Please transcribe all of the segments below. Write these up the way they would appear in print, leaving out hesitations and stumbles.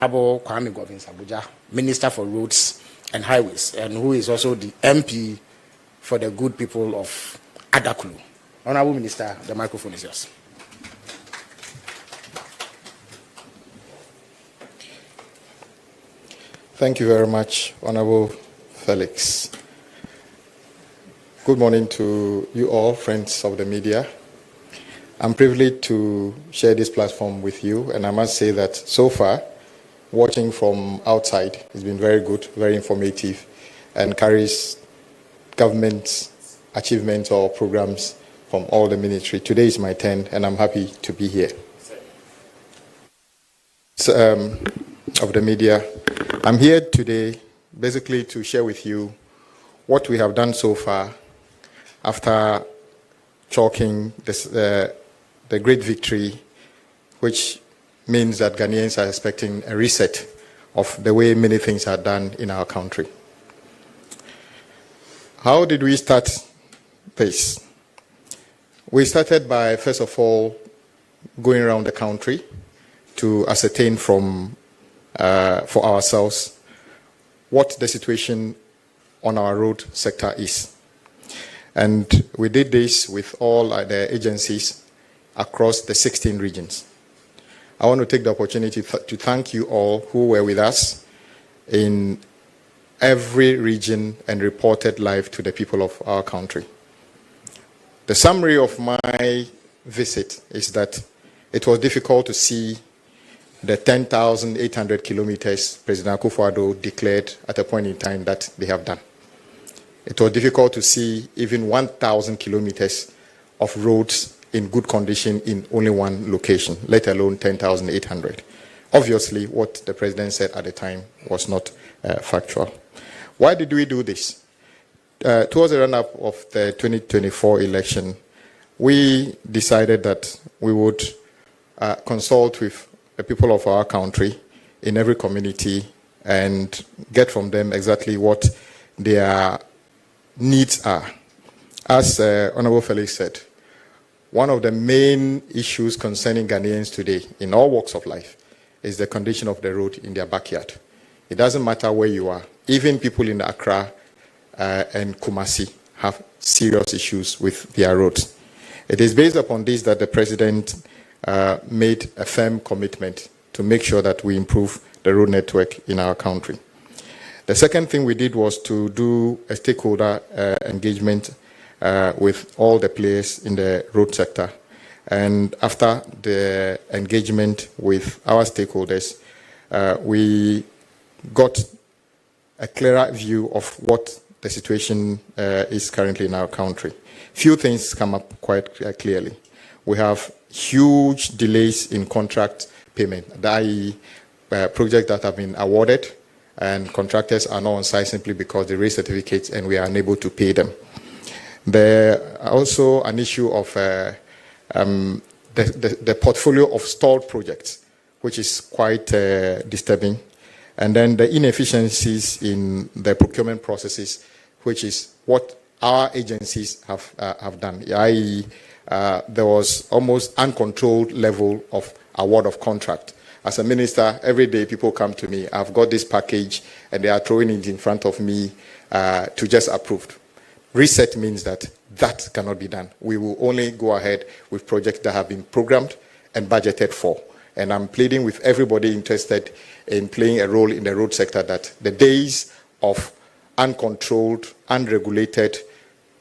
Honorable Kwame Govins Abuja, Minister for Roads and Highways, and who is also the MP for the good people of Adakulu. Honorable Minister, the microphone is yours. Thank you very much, Honorable Felix. Good morning to you all, friends of the media. I'm privileged to share this platform with you, and I must say that so far, watching from outside has been very good, very informative, and carries government achievements or programs from all the ministry. Today is my turn, and I'm happy to be here. Of the media, I'm here today basically to share with you what we have done so far after chalking the great victory, which means that Ghanaians are expecting a reset of the way many things are done in our country. How did we start this? We started by, first of all, going around the country to ascertain from for ourselves what the situation on our road sector is. And we did this with all the agencies across the 16 regions. I want to take the opportunity to thank you all who were with us in every region and reported live to the people of our country. The summary of my visit is that it was difficult to see the 10,800 kilometers President Akufo-Addo declared at a point in time that they have done. It was difficult to see even 1,000 kilometers of roads in good condition in only one location, let alone 10,800. Obviously, what the president said at the time was not factual. Why did we do this? Towards the run-up of the 2024 election, we decided that we would consult with the people of our country in every community and get from them exactly what their needs are. As Honorable Felix said, one of the main issues concerning Ghanaians today in all walks of life is the condition of the road in their backyard. It doesn't matter where you are. Even people in Accra and Kumasi have serious issues with their roads. It is based upon this that the president made a firm commitment to make sure that we improve the road network in our country. The second thing we did was to do a stakeholder engagement with all the players in the road sector. And after the engagement with our stakeholders, we got a clearer view of what the situation is currently in our country. Few things come up quite clearly. We have huge delays in contract payment, i.e. projects that have been awarded and contractors are not on site simply because they raise certificates and we are unable to pay them. There are also an issue of the portfolio of stalled projects, which is quite disturbing. And then the inefficiencies in the procurement processes, which is what our agencies have done, i.e. There was almost uncontrolled level of award of contract. As a minister, every day people come to me, I've got this package, and they are throwing it in front of me to just approve. Reset means that that cannot be done. We will only go ahead with projects that have been programmed and budgeted for. And I'm pleading with everybody interested in playing a role in the road sector that the days of uncontrolled, unregulated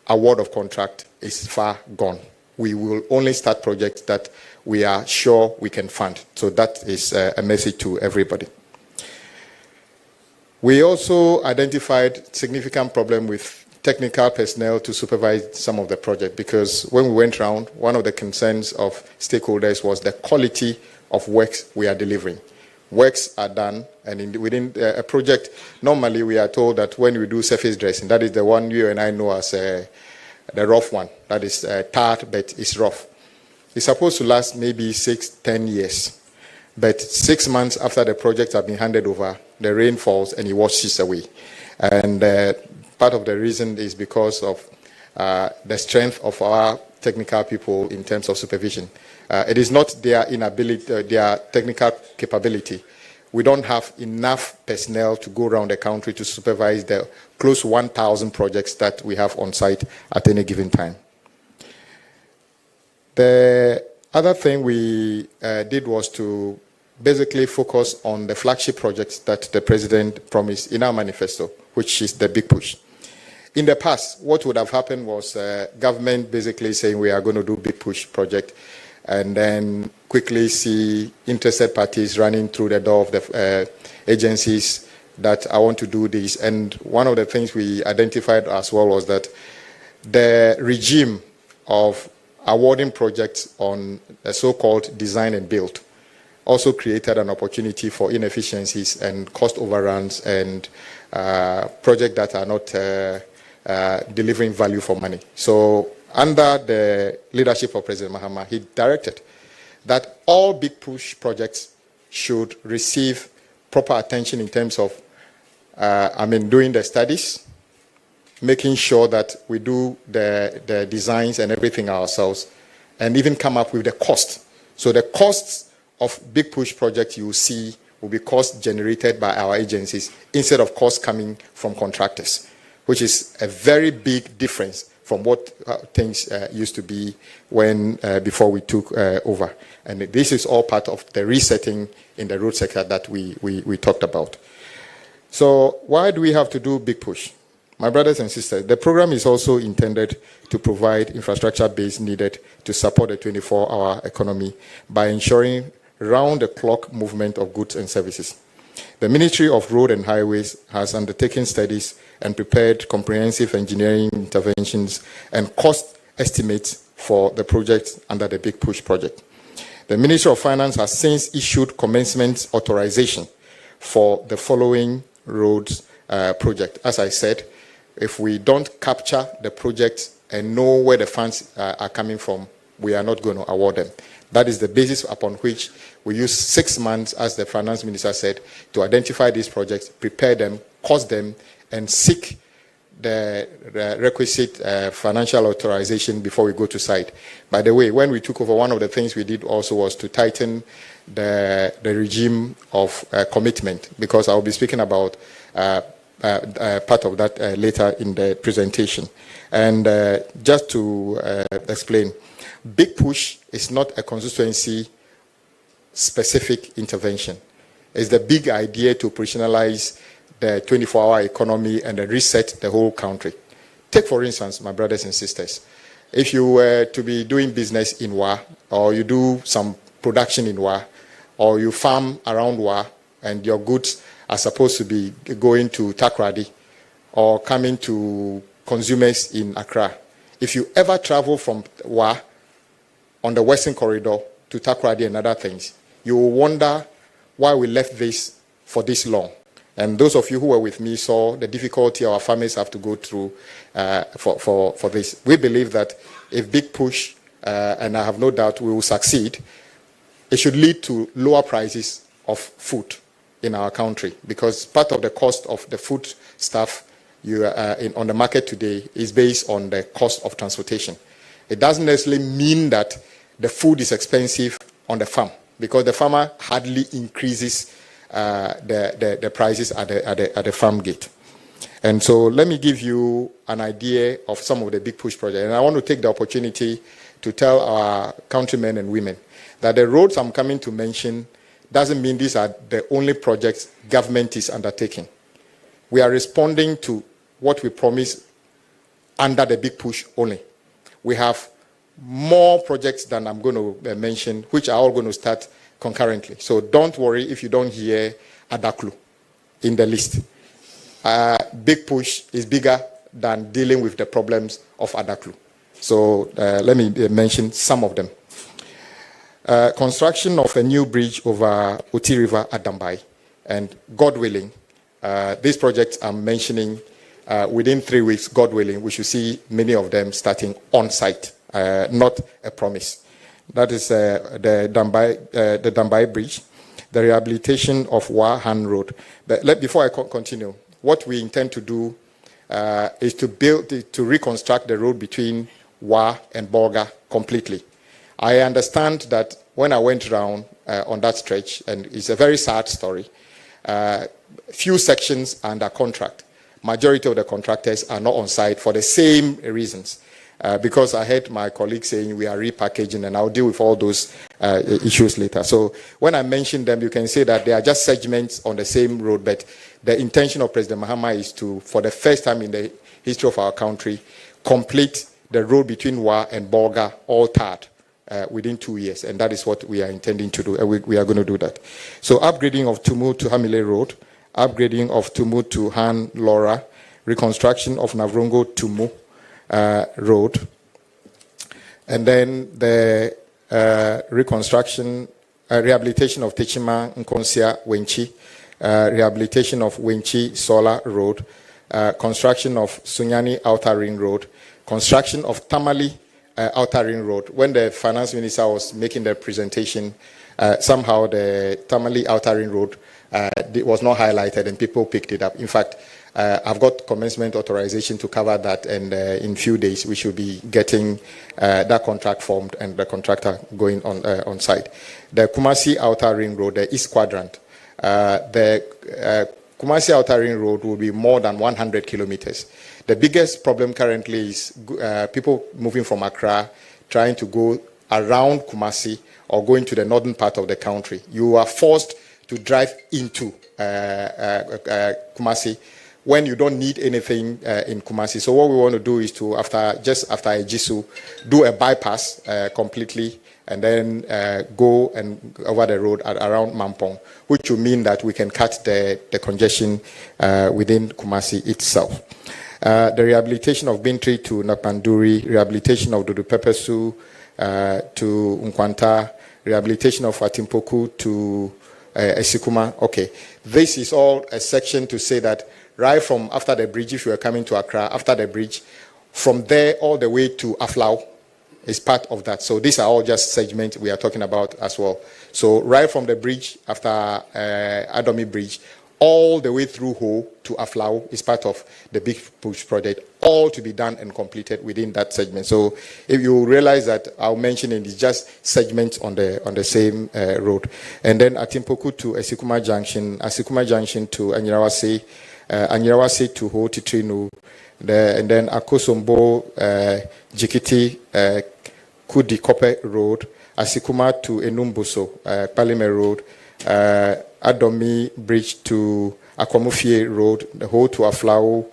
award of contract is far gone. We will only start projects that we are sure we can fund. So that is a message to everybody. We also identified significant problem with technical personnel to supervise some of the project, because when we went around, one of the concerns of stakeholders was the quality of works we are delivering. Works are done, and within a project, normally we are told that when we do surface dressing, that is the one you and I know as the rough one, that is tarred but it's rough. It's supposed to last maybe 6-10 years, but 6 months after the project has been handed over, the rain falls and it washes away. And part of the reason is because of the strength of our technical people in terms of supervision. It is not their inability, their technical capability. we don't have enough personnel to go around the country to supervise the close to 1,000 projects that we have on site at any given time. The other thing we did was to basically focus on the flagship projects that the president promised in our manifesto, which is the big push. In the past, what would have happened was government basically saying we are going to do big push project, and then quickly see interested parties running through the door of the agencies that I want to do this. And one of the things we identified as well was that the regime of awarding projects on a so-called design and build also created an opportunity for inefficiencies and cost overruns and projects that are not delivering value for money. So under the leadership of President Mahama, he directed that all big push projects should receive proper attention in terms of, doing the studies, making sure that we do the designs and everything ourselves, and even come up with the cost. So the costs of big push projects you will see will be costs generated by our agencies instead of costs coming from contractors, which is a very big difference from what things used to be when before we took over. And this is all part of the resetting in the road sector that we talked about. So why do we have to do big push? My brothers and sisters, the program is also intended to provide infrastructure base needed to support the 24-hour economy by ensuring round-the-clock movement of goods and services. The Ministry of Road and Highways has undertaken studies and prepared comprehensive engineering interventions and cost estimates for the projects under the Big Push project. The Ministry of Finance has since issued commencement authorization for the following roads project. As I said, if we don't capture the project and know where the funds are coming from, we are not going to award them. That is the basis upon which we use 6 months, as the finance minister said, to identify these projects, prepare them, cost them, and seek the requisite financial authorization before we go to site. By the way, when we took over, one of the things we did also was to tighten the regime of commitment, because I'll be speaking about part of that later in the presentation. And just to explain, Big Push is not a constituency-specific intervention. It's the big idea to operationalize the 24-hour economy and reset the whole country. Take, for instance, my brothers and sisters, if you were to be doing business in Wa, or you do some production in Wa, or you farm around Wa, and your goods are supposed to be going to Takoradi or coming to consumers in Accra. If you ever travel from Wa on the Western Corridor to Takoradi and other things, you will wonder why we left this for this long. And those of you who were with me saw the difficulty our farmers have to go through for this. We believe that if Big Push, and I have no doubt we will succeed, it should lead to lower prices of food in our country, because part of the cost of the food stuff on the market today is based on the cost of transportation. It doesn't necessarily mean that the food is expensive on the farm, because the farmer hardly increases the prices at the farm gate. And so let me give you an idea of some of the Big Push projects. And I want to take the opportunity to tell our countrymen and women that the roads I'm coming to mention doesn't mean these are the only projects government is undertaking. We are responding to what we promised under the Big Push only. We have more projects than I'm going to mention, which are all going to start concurrently. So don't worry if you don't hear Adaklu in the list. Big Push is bigger than dealing with the problems of Adaklu. So let me mention some of them. Construction of a new bridge over Oti River at Dambai, and God willing, these projects I'm mentioning, within 3 weeks, God willing, we should see many of them starting on site, not a promise. That is the Dambai Bridge, the rehabilitation of Wahan Road. But before I continue, what we intend to do is to reconstruct the road between Wa and Bolga completely. I understand that when I went around on that stretch, and it's a very sad story, few sections are under contract. Majority of the contractors are not on site for the same reasons. Because I heard my colleagues saying we are repackaging, and I'll deal with all those issues later. So when I mention them, you can say that they are just segments on the same road, but the intention of President Mahama is to, for the first time in the history of our country, complete the road between Wa and Bolga, all tarred, within 2 years, and that is what we are intending to do, and we are going to do that. So upgrading of Tumu to Hamile Road, upgrading of Tumu to Han Laura, reconstruction of Navrongo Tumu Road, and then the rehabilitation of Techima Nkonsia Wenchi, rehabilitation of Wenchi Solar Road, construction of Sunyani Outer Ring Road, construction of Tamale Outer Ring Road. When the finance minister was making the presentation, somehow the Tamale Outer Ring Road was not highlighted, and people picked it up. In fact, I've got commencement authorization to cover that, and in few days we should be getting that contract formed and the contractor going on site. The Kumasi Outer Ring Road, the East Quadrant, the Kumasi Outer Ring Road will be more than 100 kilometers. The biggest problem currently is people moving from Accra trying to go around Kumasi or going to the northern part of the country. You are forced to drive into Kumasi when you don't need anything in Kumasi. So what we want to do is to, just after Ejisu, do a bypass completely, and then go and over the road around Mampong, which will mean that we can cut the congestion within Kumasi itself. The rehabilitation of Bintri to Napanduri, rehabilitation of Dudu Pepesu to Nkwanta, rehabilitation of Atimpoku to Esikuma. Okay, this is all a section to say that right from after the bridge, if you are coming to Accra, after the bridge, from there all the way to Aflau is part of that. So these are all just segments we are talking about as well. So right from the bridge, after Adomi Bridge, all the way through Ho to Aflau is part of the Big Push project, all to be done and completed within that segment. So if you realize that I'll mention it is just segments on the same road. And then Atimpoku to Esikuma Junction to Anyirawase, Anyirawase to Ho Titrinu, and then Akosombo, Jikiti, Kudi Kope Road, Asikuma to Enumbuso, Palime Road, Adomi Bridge to Akwamufie Road, the whole to Aflau,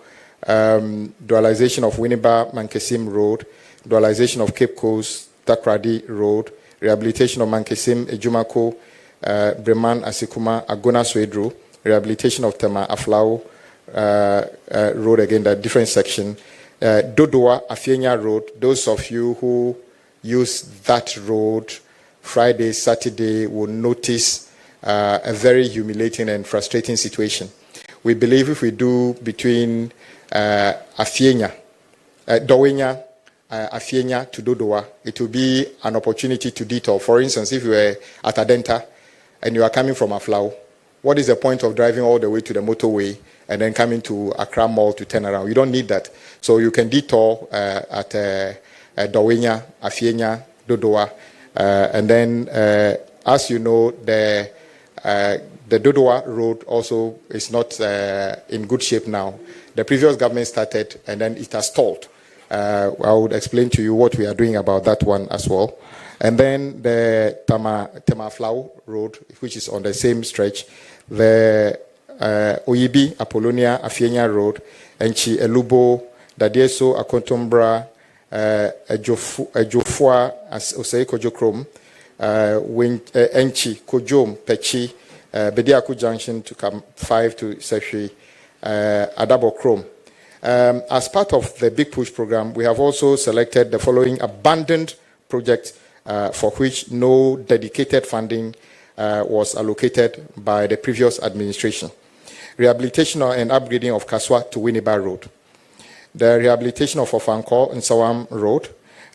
dualization of Winneba Mankesim Road, dualization of Cape Coast Takradi Road, rehabilitation of Mankesim Ejumako, Breman Asikuma Agona Swedro, rehabilitation of Tema Aflau Road, again, that different section. Dodoa Afienya Road, those of you who use that road Friday, Saturday will notice a very humiliating and frustrating situation. We believe if we do between Dowenya, Afienya to Dodoa, it will be an opportunity to detour. For instance, if you were at Adenta and you are coming from Aflau, what is the point of driving all the way to the motorway and then coming to Accra Mall to turn around? You don't need that. So you can detour at Dowenya, Afienya, Dodoa, and then as you know, the Dodoa Road also is not in good shape now. The previous government started and then it has stalled. I would explain to you what we are doing about that one as well. And then the Temaflau Road, which is on the same stretch, the Oyibi, Apollonia, Afienya Road, Enchi, Elubo, Dadieso, Akontombra, Ejofua, Oseiko Jokrom, Enchi, Kojom, Pechi, Bediaku Junction to come 5 to Seshi, Adabo Chrome. As part of the Big Push program, we have also selected the following abandoned projects for which no dedicated funding was allocated by the previous administration. Rehabilitation and upgrading of Kaswa to Winneba Road. The rehabilitation of Ofanko and Sawam Road.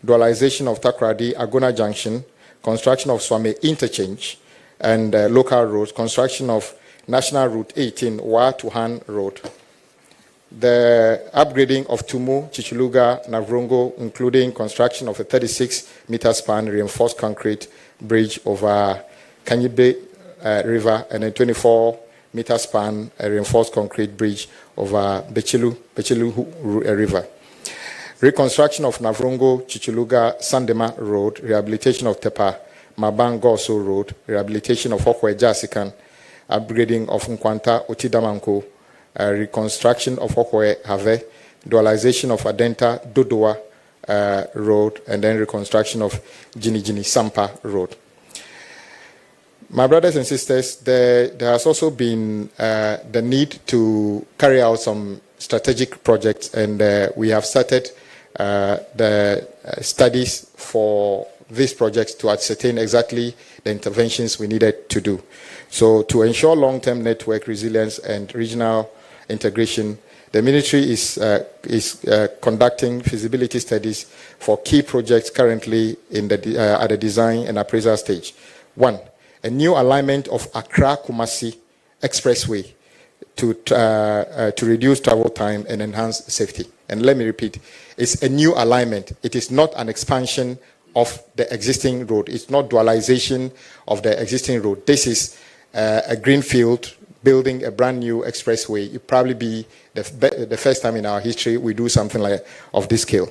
Dualization of Takradi, Agona Junction. Construction of Swame Interchange and local roads. Construction of National Route 18, Wa to Han Road. the upgrading of Tumu, Chichiluga, Navrongo, including construction of a 36-meter span reinforced concrete bridge over Kanyibe River and a 24-meter span reinforced concrete bridge over Bechilu River. Reconstruction of Navrongo, Chichiluga, Sandema Road, rehabilitation of Tepa, Mabangoso Road, rehabilitation of Hokwe Jasikan, upgrading of Nkwanta Otidamanko, reconstruction of Hokwe Have, dualization of Adenta Dodoa Road, and then reconstruction of Jini Sampa Road. My brothers and sisters, there has also been the need to carry out some strategic projects, and we have started the studies for these projects to ascertain exactly the interventions we needed to do. So to ensure long-term network resilience and regional integration, the ministry is conducting feasibility studies for key projects currently in at the design and appraisal stage. 1, a new alignment of Accra-Kumasi Expressway to reduce travel time and enhance safety. And let me repeat, it's a new alignment. It is not an expansion of the existing road. It's not dualization of the existing road. This is a greenfield, building a brand new expressway. It probably be the first time in our history we do something like of this scale.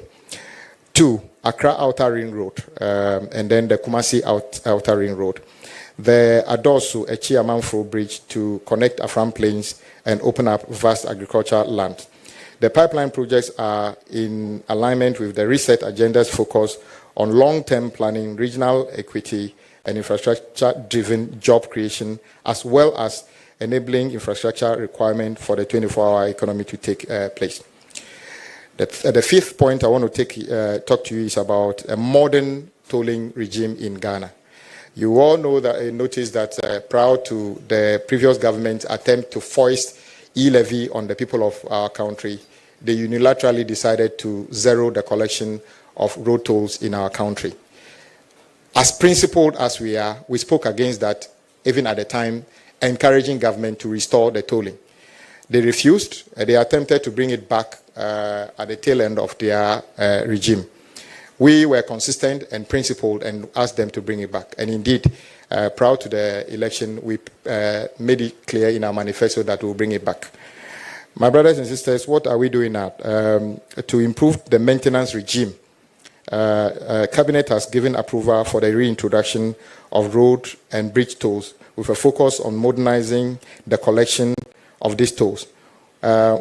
2, Accra Outer Ring Road, and then the Kumasi Outer Ring Road. The Adosu Echiamanfro Bridge to connect Afram Plains and open up vast agricultural land. The pipeline projects are in alignment with the reset agenda's focus on long-term planning, regional equity, and infrastructure-driven job creation, as well as enabling infrastructure requirement for the 24-hour economy to take place. The 5th point I want to talk to you is about a modern tolling regime in Ghana. You all know that, notice that prior to the previous government's attempt to foist e-levy on the people of our country, they unilaterally decided to zero the collection of road tolls in our country. As principled as we are, we spoke against that even at the time, encouraging government to restore the tolling. They refused. They attempted to bring it back at the tail end of their regime. We were consistent and principled and asked them to bring it back. And indeed, prior to the election, we made it clear in our manifesto that we'll bring it back. My brothers and sisters, what are we doing now? To improve the maintenance regime, Cabinet has given approval for the reintroduction of road and bridge tolls with a focus on modernizing the collection of these tolls.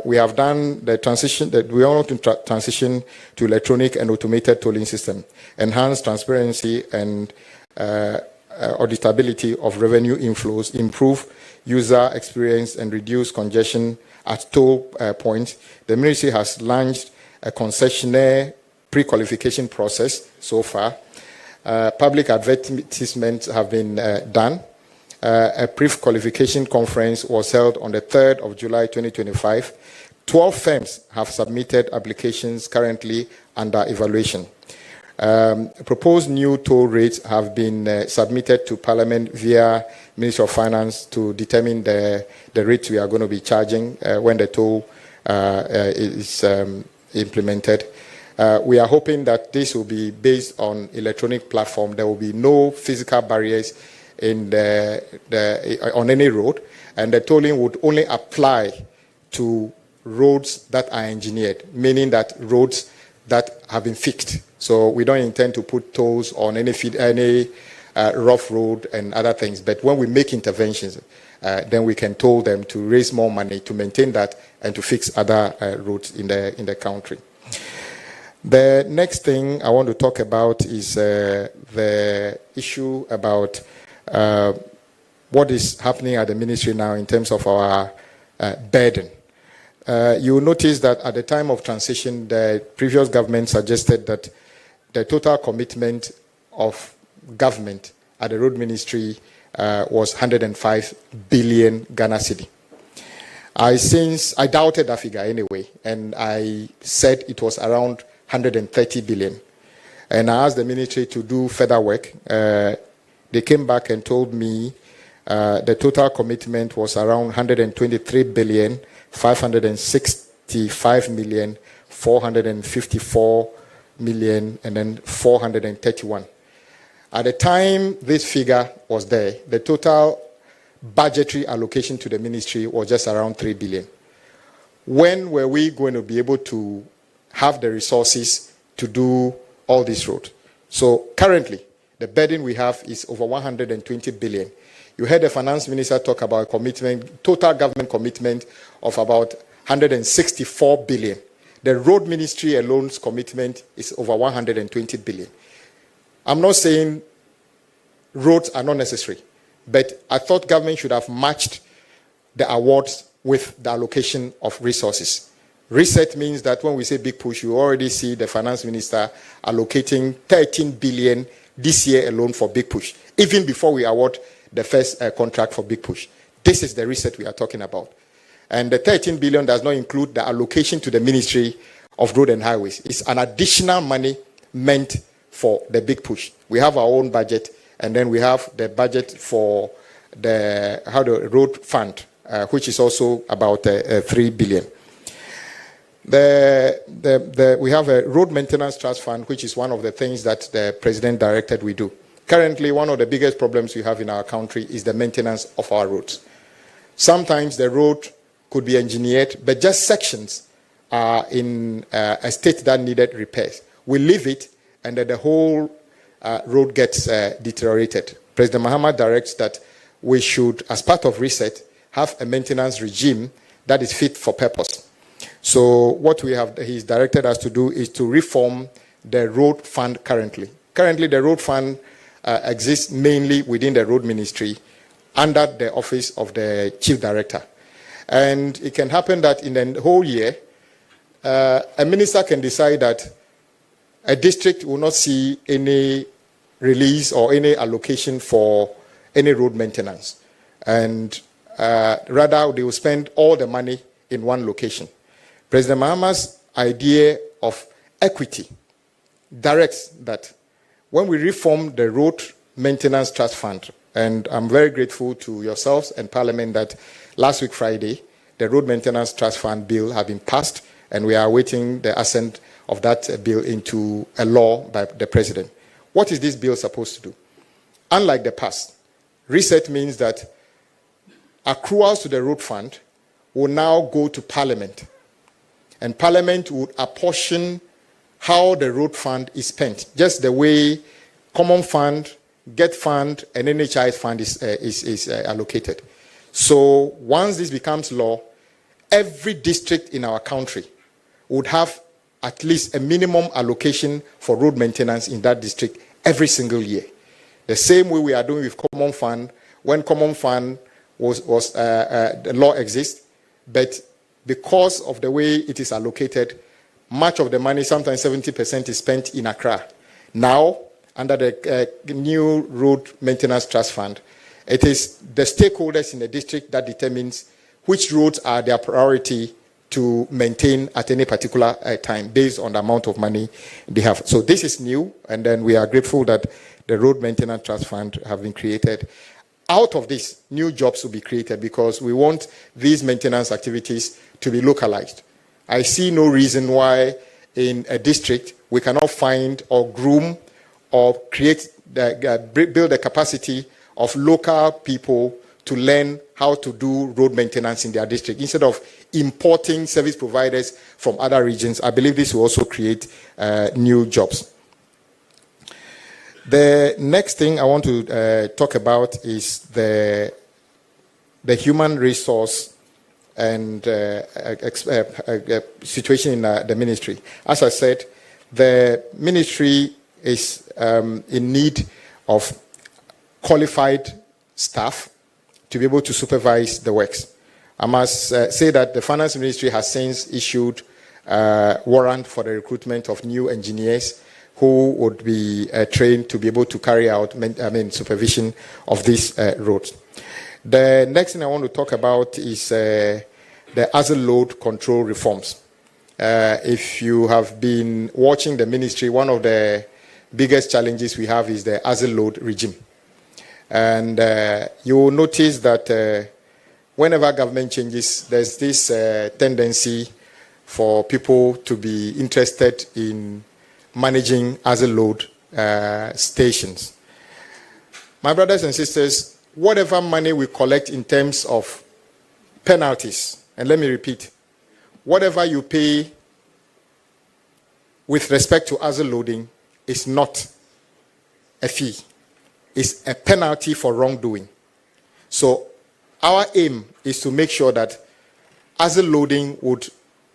We have done the transition that we want to transition to electronic and automated tolling system, enhance transparency and auditability of revenue inflows, improve user experience, and reduce congestion at toll points. The ministry has launched a concessionaire pre-qualification process so far. Public advertisements have been done. A pre-qualification conference was held on the 3rd of July 2025. 12 firms have submitted applications currently under evaluation. Proposed new toll rates have been submitted to Parliament via Ministry of Finance to determine the rates we are going to be charging when the toll is implemented. We are hoping that this will be based on electronic platform. There will be no physical barriers in on any road, and the tolling would only apply to roads that are engineered, meaning that roads that have been fixed. So we don't intend to put tolls on any rough road and other things. But when we make interventions, then we can toll them to raise more money to maintain that and to fix other roads in the country. The next thing I want to talk about is the issue about what is happening at the ministry now in terms of our burden. You will notice that at the time of transition, the previous government suggested that the total commitment of government at the road ministry was 105 billion Ghana cedi. I doubted that figure anyway, and I said it was around 130 billion. And I asked the ministry to do further work. They came back and told me the total commitment was around 123 billion 506 454,000,000, and then 431. At the time this figure was there, the total budgetary allocation to the ministry was just around 3 billion. When were we going to be able to have the resources to do all this road? So currently, the burden we have is over 120 billion. You heard the finance minister talk about commitment, total government commitment of about 164 billion. The road ministry alone's commitment is over 120 billion. I'm not saying roads are not necessary, but I thought government should have matched the awards with the allocation of resources. Reset means that when we say big push, you already see the finance minister allocating 13 billion this year alone for big push, even before we award the first contract for big push. This is the reset we are talking about. And the 13 billion does not include the allocation to the Ministry of Road and Highways. It's an additional money meant for the big push. We have our own budget, and then we have the budget for the road fund, which is also about 3 billion. We have a road maintenance trust fund, which is one of the things that the president directed we do. Currently, one of the biggest problems we have in our country is the maintenance of our roads. Sometimes the road could be engineered, but just sections are in a state that needed repairs. We leave it, and then the whole road gets deteriorated. President Mahama directs that we should, as part of reset, have a maintenance regime that is fit for purpose. So what he's directed us to do is to reform the road fund currently. Currently, the road fund exists mainly within the road ministry under the office of the chief director. And it can happen that in the whole year, a minister can decide that a district will not see any release or any allocation for any road maintenance. And rather, they will spend all the money in one location. President Mahama's idea of equity directs that when we reform the road maintenance trust fund, and I'm very grateful to yourselves and Parliament that last week Friday, the road maintenance trust fund bill has been passed, and we are awaiting the assent of that bill into a law by the President. What is this bill supposed to do? Unlike the past, reset means that accruals to the road fund will now go to Parliament, and Parliament would apportion how the road fund is spent, just the way Common Fund, Get Fund, and NHIS Fund is allocated. So once this becomes law, every district in our country would have at least a minimum allocation for road maintenance in that district every single year. The same way we are doing with Common Fund. When Common Fund the law exists, but because of the way it is allocated, much of the money, sometimes 70%, is spent in Accra. Now, under the new road maintenance trust fund, it is the stakeholders in the district that determines which roads are their priority to maintain at any particular time based on the amount of money they have. So this is new, and then we are grateful that the road maintenance trust fund have been created. Out of this, new jobs will be created because we want these maintenance activities to be localized. I see no reason why in a district we cannot find or groom or build the capacity of local people to learn how to do road maintenance in their district instead of importing service providers from other regions. I believe this will also create new jobs. The next thing I want to talk about is the human resource and situation in the ministry. As I said, the ministry is in need of qualified staff to be able to supervise the works. I must say that the finance ministry has since issued a warrant for the recruitment of new engineers who would be trained to be able to carry out supervision of these roads. The next thing I want to talk about is the asset load control reforms. If you have been watching the ministry, one of the biggest challenges we have is the asset load regime. And you will notice that whenever government changes, there's this tendency for people to be interested in managing as a load stations. My brothers and sisters, whatever money we collect in terms of penalties, and let me repeat, whatever you pay with respect to as a loading is not a fee. It's a penalty for wrongdoing. So our aim is to make sure that as a loading would,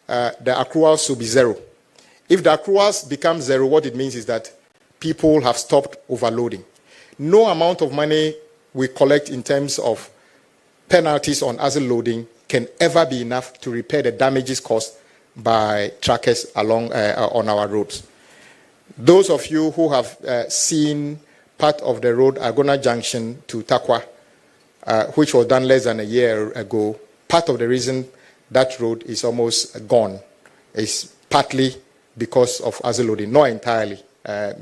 the accruals should be zero. If the accruals become zero, what it means is that people have stopped overloading. No amount of money we collect in terms of penalties on as a loading can ever be enough to repair the damages caused by truckers along on our roads. Those of you who have seen part of the road Agona Junction to Takwa, which was done less than a year ago, part of the reason that road is almost gone is partly because of as a loading, not entirely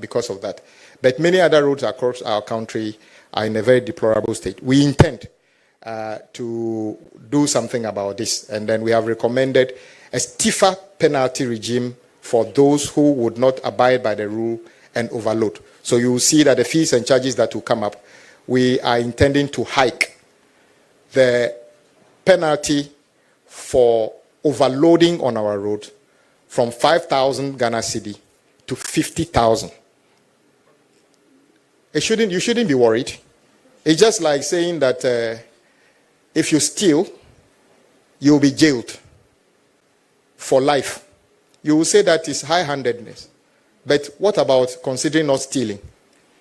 because of that. But many other roads across our country are in a very deplorable state. We intend to do something about this, and then we have recommended a stiffer penalty regime for those who would not abide by the rule and overload. So you will see that the fees and charges that will come up, we are intending to hike the penalty for overloading on our road from 5,000 Ghana cedi to 50,000. You shouldn't be worried. It's just like saying that if you steal, you'll be jailed for life. You will say that is high-handedness. But what about considering not stealing?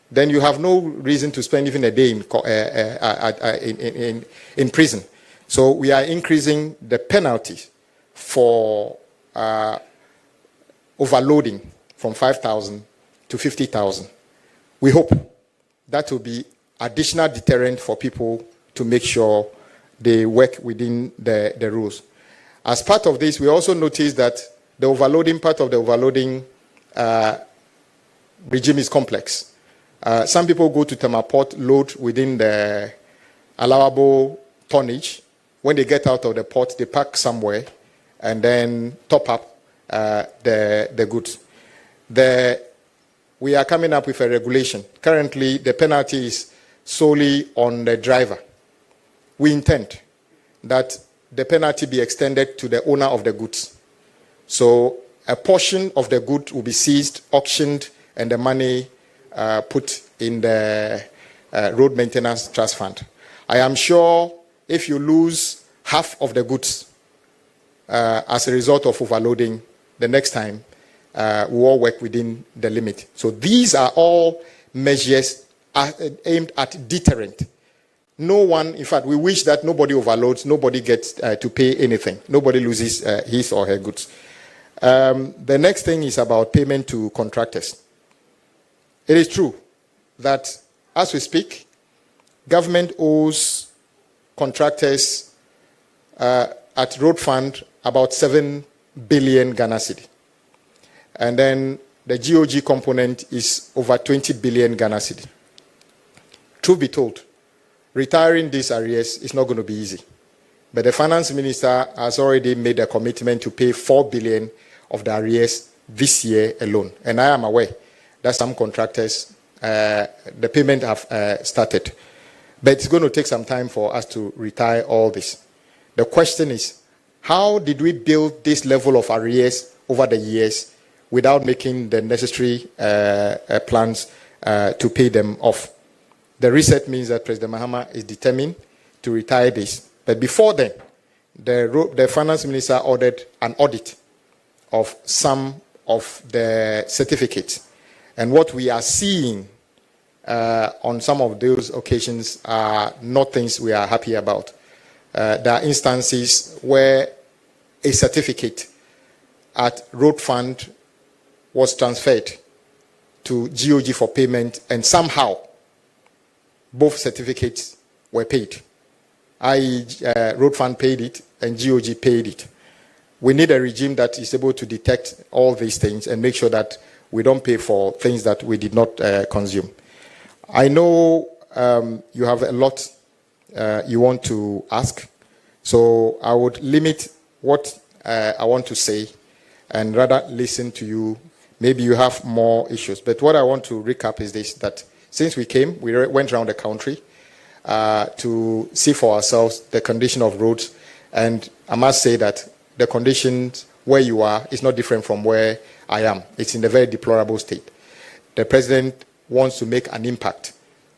Then you have no reason to spend even a day in prison. So we are increasing the penalties for overloading from 5,000 to 50,000. We hope that will be additional deterrent for people to make sure they work within the rules. As part of this, we also noticed that the overloading part of the overloading regime is complex. Some people go to Temaport, load within the allowable tonnage. When they get out of the port, they park somewhere and then top up the goods. We are coming up with a regulation. Currently, the penalty is solely on the driver. We intend that the penalty be extended to the owner of the goods. So a portion of the good will be seized, auctioned, and the money put in the road maintenance trust fund. I am sure if you lose half of the goods as a result of overloading, the next time we all work within the limit. So these are all measures aimed at deterrent. No one, in fact, we wish that nobody overloads, nobody gets to pay anything, nobody loses his or her goods. The next thing is about payment to contractors. It is true that as we speak, government owes contractors at road fund about 7 billion Ghana cedi. And then the GOG component is over 20 billion Ghana cedi. Truth be told, retiring these arrears is not going to be easy. But the finance minister has already made a commitment to pay 4 billion of the arrears this year alone. And I am aware that some contractors, the payment have started. But it's going to take some time for us to retire all this. The question is, how did we build this level of arrears over the years without making the necessary plans to pay them off? The reset means that President Mahama is determined to retire this. But before then, the finance minister ordered an audit of some of the certificates. And what we are seeing on some of those occasions are not things we are happy about. There are instances where a certificate at road fund was transferred to GOG for payment, and somehow both certificates were paid. I.e., road fund paid it and GOG paid it. We need a regime that is able to detect all these things and make sure that we don't pay for things that we did not consume. I know you have a lot you want to ask, so I would limit what I want to say and rather listen to you. Maybe you have more issues. But what I want to recap is this, that since we came, we went around the country to see for ourselves the condition of roads. And I must say that the conditions where you are is not different from where I am. It's in a very deplorable state. The president wants to make an impact.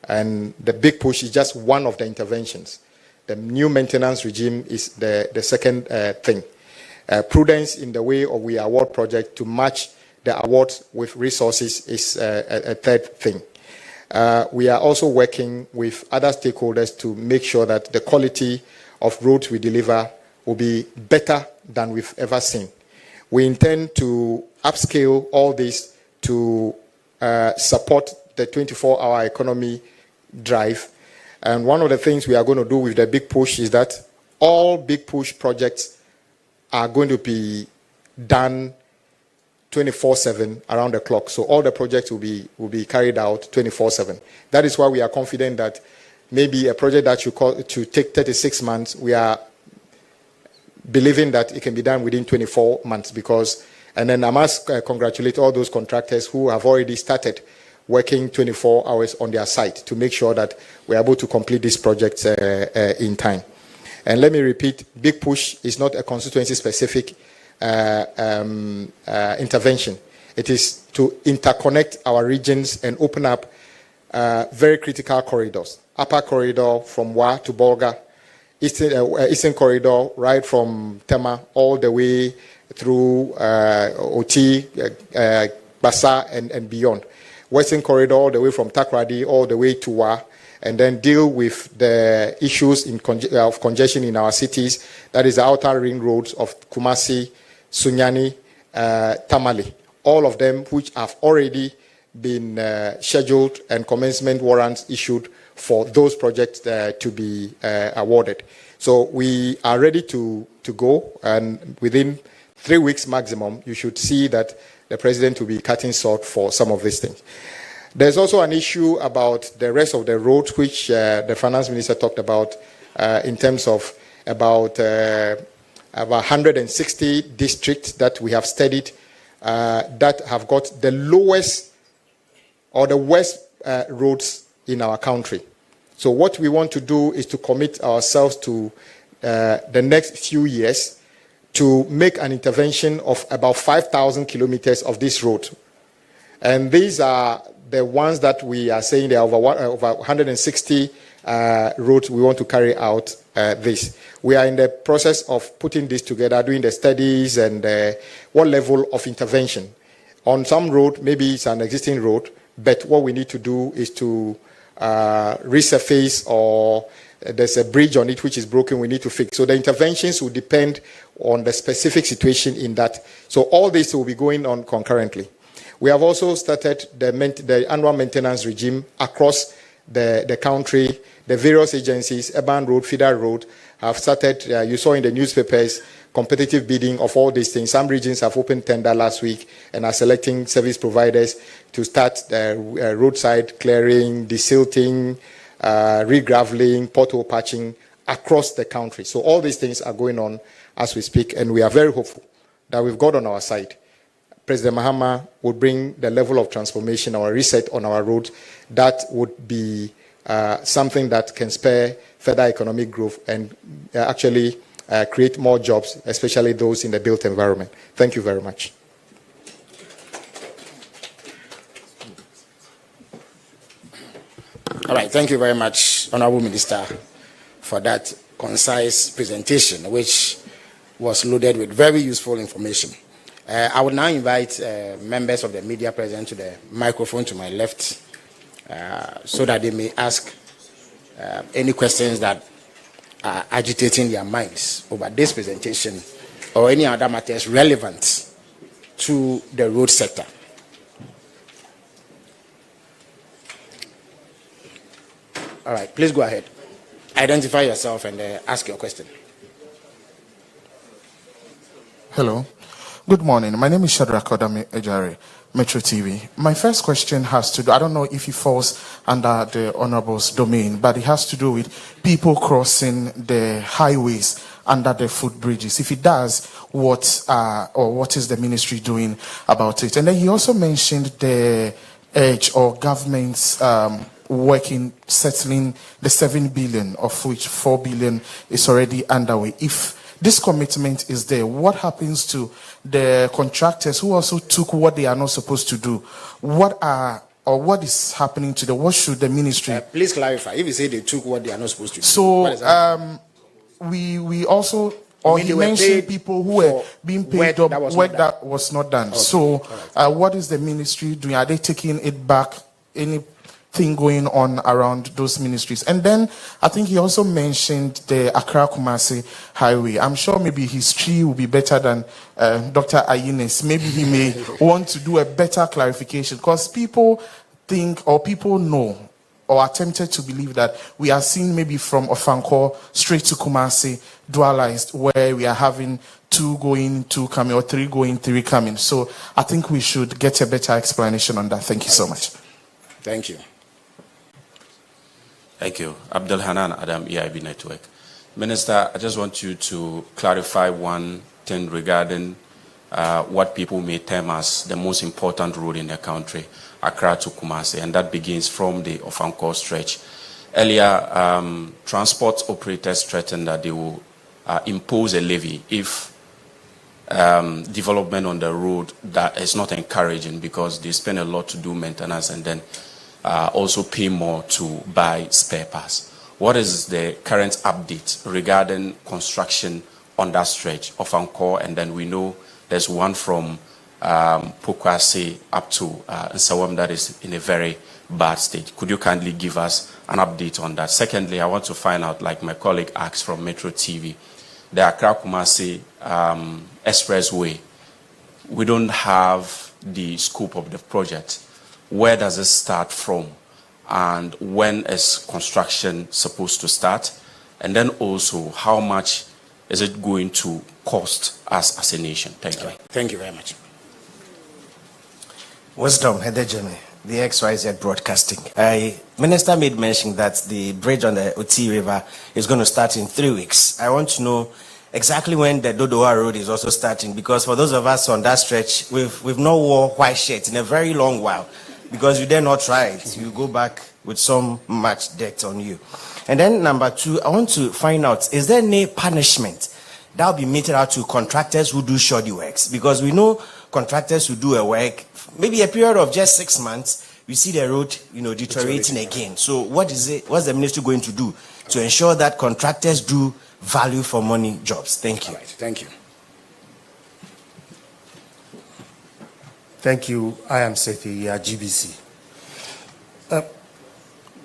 And the big push is just one of the interventions. The new maintenance regime is the second thing. Prudence in the way of we award projects to match the awards with resources is a third thing. We are also working with other stakeholders to make sure that the quality of roads we deliver will be better than we've ever seen. We intend to upscale all this to support the 24-hour economy drive. And one of the things we are going to do with the big push is that all big push projects are going to be done 24/7 around the clock. So all the projects will be carried out 24/7. That is why we are confident that maybe a project that should take 36 months, we are believing that it can be done within 24 months. And then I must congratulate all those contractors who have already started working 24 hours on their site to make sure that we're able to complete these projects in time. And let me repeat, big push is not a constituency-specific intervention. It is to interconnect our regions and open up very critical corridors. Upper corridor from Wa to Bolga, Eastern corridor right from Tema all the way through Oti, Basa and beyond. Western corridor all the way from Takrady all the way to Wa, and then deal with the issues of congestion in our cities. That is the outer ring roads of Kumasi, Sunyani, Tamale. All of them which have already been scheduled and commencement warrants issued for those projects to be awarded. So we are ready to go, and within 3 weeks maximum, you should see that the president will be cutting short for some of these things. There's also an issue about the rest of the roads, which the finance minister talked about in terms of about 160 districts that we have studied that have got the lowest or the worst roads in our country. So what we want to do is to commit ourselves to the next few years to make an intervention of about 5,000 kilometers of this road. And these are the ones that we are saying there are over 160 roads we want to carry out this. We are in the process of putting this together, doing the studies and what level of intervention. On some road, maybe it's an existing road, but what we need to do is to resurface, or there's a bridge on it which is broken, we need to fix. So the interventions will depend on the specific situation in that. So all this will be going on concurrently. We have also started the annual maintenance regime across the country. The various agencies, Urban Road, Feeder Road, have started, you saw in the newspapers, competitive bidding of all these things. Some regions have opened tender last week and are selecting service providers to start roadside clearing, desilting, regraveling, pothole patching across the country. So all these things are going on as we speak, and we are very hopeful that we've got on our side. President Mahama would bring the level of transformation or reset on our roads that would be something that can spur further economic growth and actually create more jobs, especially those in the built environment. Thank you very much. All right, thank you very much, Honorable Minister, for that concise presentation, which was loaded with very useful information. I would now invite members of the media present to the microphone to my left so that they may ask any questions that are agitating their minds over this presentation or any other matters relevant to the road sector. All right, please go ahead. Identify yourself and ask your question. Hello. Good morning. My name is Shadrach Odame Ejare, Metro TV. My first question has to do, I don't know if it falls under the Honorable's domain, but it has to do with people crossing the highways under the footbridges? If it does, what is the ministry doing about it? And then he also mentioned the edge or government's working, settling the 7 billion, of which 4 billion is already underway. If this commitment is there, what happens to the contractors who also took what they are not supposed to do? What is happening to them? What should the ministry... Please clarify. If you say they took what they are not supposed to do, so we also... Or he mentioned people who were being paid work that was not done. Okay. So what is the ministry doing? Are they taking it back? Anything going on around those ministries? And then I think he also mentioned the Accra-Kumasi highway. I'm sure maybe his tree will be better than Dr. Ayines. Maybe he may want to do a better clarification, because people think or people know or are tempted to believe that we are seeing maybe from Ofankor straight to Kumasi dualized, where we are having 2 going, 2 coming, or 3 going, 3 coming. So I think we should get a better explanation on that. Thank you so much. Thank you. Thank you. Abdul Hanan Adam, EIB Network. Minister, I just want you to clarify one thing regarding what people may term as the most important road in the country, Accra to Kumasi, and that begins from the Ofankor stretch. Earlier, transport operators threatened that they will impose a levy if development on the road that is not encouraging, because they spend a lot to do maintenance and then also pay more to buy spare parts. What is the current update regarding construction on that stretch of Ofankor? And then we know there's one from Pokwase up to Nsawam that is in a very bad state. Could you kindly give us an update on that? Secondly, I want to find out, like my colleague asked from Metro TV, the Accra-Kumasi expressway, we don't have the scope of the project. Where does it start from? And when is construction supposed to start? And then also, how much is it going to cost us as a nation? Thank you. Thank you very much. Wisdom, Hedejeme, the XYZ Broadcasting. Minister made mention that the bridge on the Oti River is going to start in 3 weeks. I want to know exactly when the Dodowa Road is also starting, because for those of us on that stretch, we've not wore white shirts in a very long while, because you dare not try it. You go back with some much debt on you. And then number 2, I want to find out, is there any punishment that will be meted out to contractors who do shoddy works? Because we know contractors who do a work, maybe a period of just 6 months, we see the road, deteriorating again. So what's the ministry going to do to ensure that contractors do value for money jobs? Thank you. All right, thank you. Thank you. I am Sethi at GBC.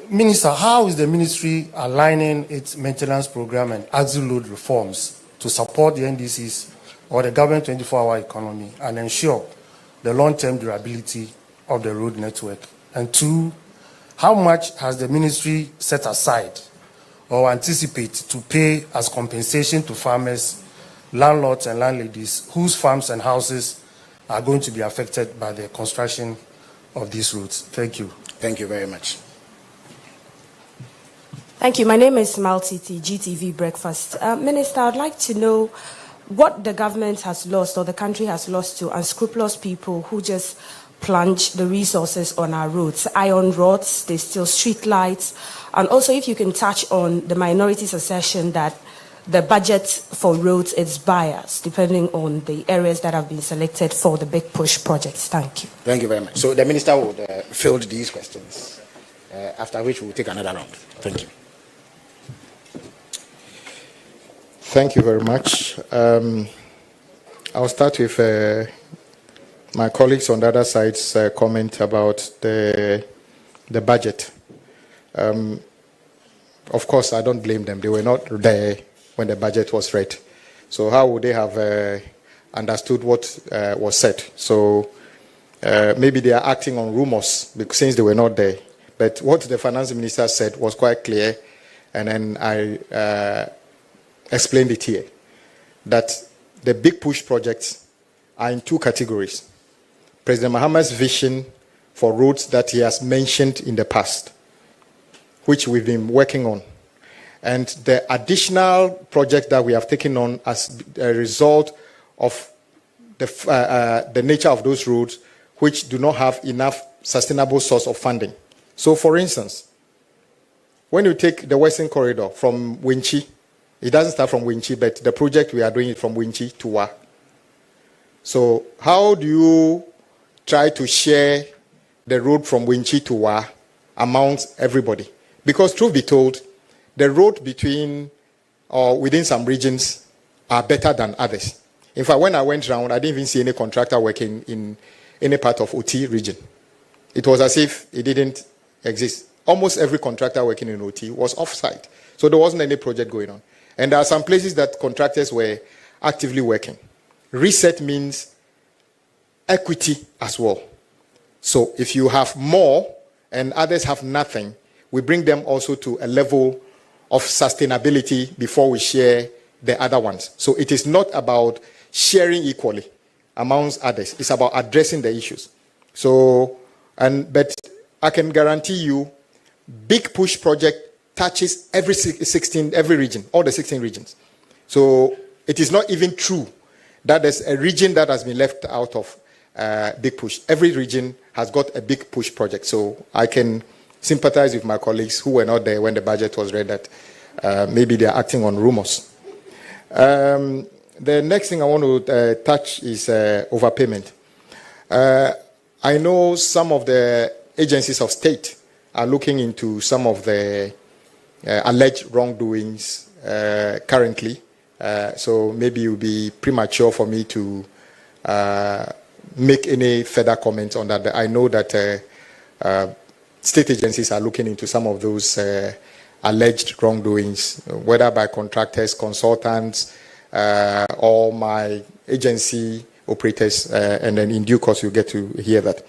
Minister, how is the ministry aligning its maintenance program and axle load reforms to support the NDCs or the government 24-hour economy and ensure the long-term durability of the road network? And 2, how much has the ministry set aside or anticipate to pay as compensation to farmers, landlords and landladies whose farms and houses are going to be affected by the construction of these roads? Thank you. Thank you very much. Thank you. My name is Maltiti, GTV Breakfast. Minister, I'd like to know what the government has lost or the country has lost to unscrupulous people who just plunge the resources on our roads. Iron rods, there's still street lights. And also, if you can touch on the minority's assertion that the budget for roads is biased, depending on the areas that have been selected for the big push projects. Thank you. Thank you very much. So the minister would field these questions, after which we'll take another round. Thank you. Thank you very much. I'll start with my colleagues on the other side's comment about the budget. Of course, I don't blame them. They were not there when the budget was read. So how would they have understood what was said? So maybe they are acting on rumors since they were not there. But what the finance minister said was quite clear, and then I explained it here, that the big push projects are in 2 categories. President Mahama's vision for roads that he has mentioned in the past, which we've been working on. And the additional project that we have taken on as a result of the nature of those roads, which do not have enough sustainable source of funding. So, for instance, when you take the Western Corridor from Winchi, it doesn't start from Winchi, but the project we are doing it from Winchi to Wa. So, how do you try to share the road from Winchi to Wa amongst everybody? Because, truth be told, the road between or within some regions are better than others. In fact, when I went around, I didn't even see any contractor working in any part of OT region. It was as if it didn't exist. Almost every contractor working in OT was off-site. So there wasn't any project going on. And there are some places that contractors were actively working. Reset means equity as well. So if you have more and others have nothing, we bring them also to a level of sustainability before we share the other ones. So it is not about sharing equally amongst others. It's about addressing the issues. So, but I can guarantee you, Big Push project touches every region, all the 16 regions. So it is not even true that there's a region that has been left out of Big Push. Every region has got a Big Push project. So I can sympathize with my colleagues who were not there when the budget was read that maybe they are acting on rumors. The next thing I want to touch is overpayment. I know some of the agencies of state are looking into some of the alleged wrongdoings currently. So maybe it would be premature for me to make any further comments on that. But I know that state agencies are looking into some of those alleged wrongdoings, whether by contractors, consultants, or my agency operators, and then in due course you'll get to hear that.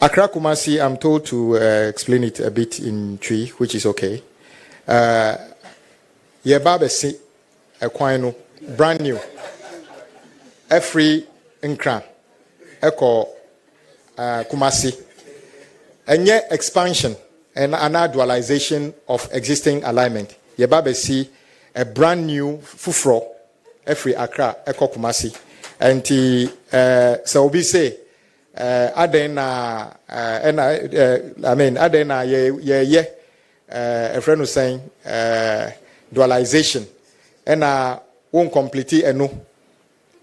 Accra Kumasi, I'm told to explain it a bit in Twi, which is okay. Yebabesi Equino, brand new. Every Nkra, Eko Kumasi. And yet expansion and an dualization of existing alignment. Yebabesi a brand new fufro every Accra Eko Kumasi. And so we say adena a friend was saying dualization and won't complete eno.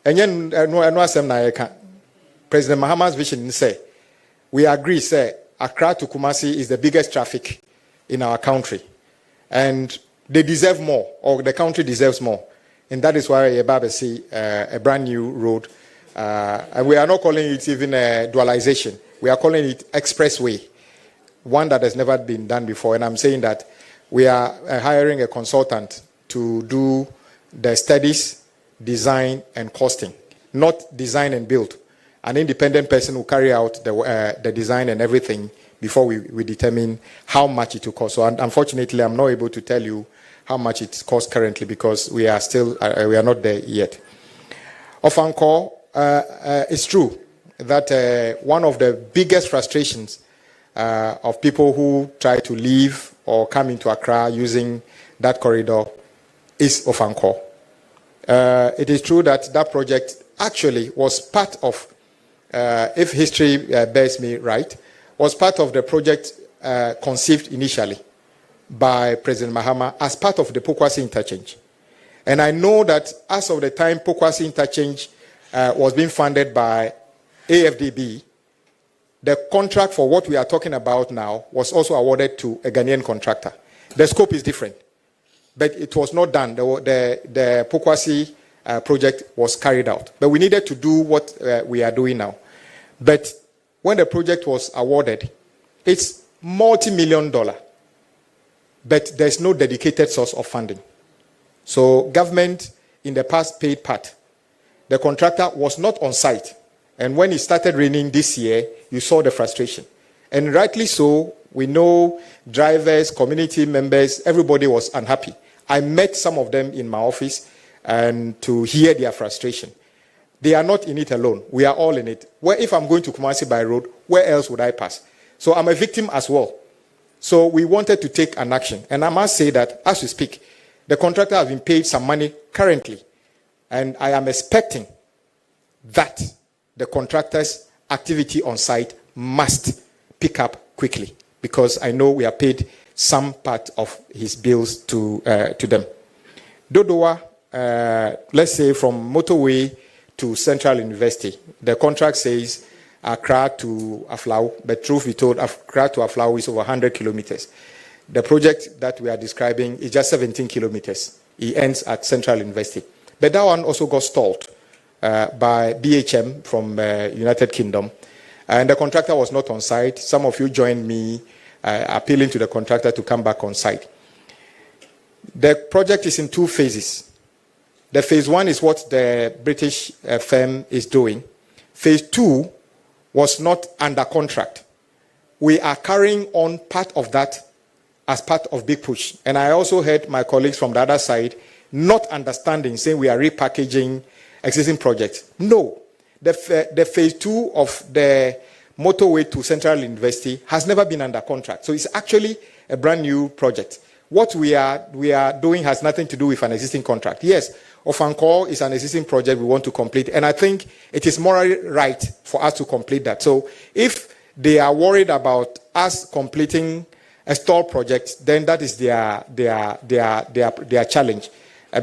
And yen no asem na yeka. President Mahama's vision say we agree say Accra to Kumasi is the biggest traffic in our country, and they deserve more, or the country deserves more, and that is why Yebaba see a brand new road, and we are not calling it even a dualization. We are calling it expressway, one that has never been done before. And I'm saying that we are hiring a consultant to do the studies, design, and costing, not design and build. An independent person will carry out the design and everything before we determine how much it will cost. So unfortunately, I'm not able to tell you how much it costs currently because we are still we are not there yet. Of Anchor, it's true that one of the biggest frustrations of people who try to leave or come into Accra using that corridor is of Anchor. It is true that that project actually was part of, if history bears me right, was part of the project conceived initially by President Mahama as part of the Pokwasi interchange. And I know that as of the time Pokwasi interchange was being funded by AFDB, the contract for what we are talking about now was also awarded to a Ghanaian contractor. The scope is different, but it was not done. The Pokwasi project was carried out. But we needed to do what we are doing now. But when the project was awarded, it's multi-million-dollar, but there's no dedicated source of funding. So government in the past paid part. The contractor was not on site. And when it started raining this year, you saw the frustration. And rightly so, we know drivers, community members, everybody was unhappy. I met some of them in my office and to hear their frustration. They are not in it alone. We are all in it. Where if I'm going to Kumasi by road, where else would I pass? So I'm a victim as well. So we wanted to take an action. And I must say that as we speak, the contractor has been paid some money currently. And I am expecting that the contractor's activity on site must pick up quickly, because I know we have paid some part of his bills to them. Dodowa, let's say from motorway to Central University, the contract says Accra to Aflao, but truth be told, Accra to Aflao is over 100 kilometers. The project that we are describing is just 17 kilometers. It ends at Central University. But that one also got stalled by BHM from United Kingdom. And the contractor was not on site. Some of you joined me appealing to the contractor to come back on site. The project is in 2 phases. The phase 1 is what the British firm is doing. Phase 2 was not under contract. We are carrying on part of that as part of Big Push. And I also heard my colleagues from the other side not understanding, saying we are repackaging existing projects. No. The phase 2 of the motorway to Central University has never been under contract. So it's actually a brand new project. What we are doing has nothing to do with an existing contract. Yes, Ofankor is an existing project we want to complete, and I think it is morally right for us to complete that. So if they are worried about us completing a stalled project, then that is their challenge.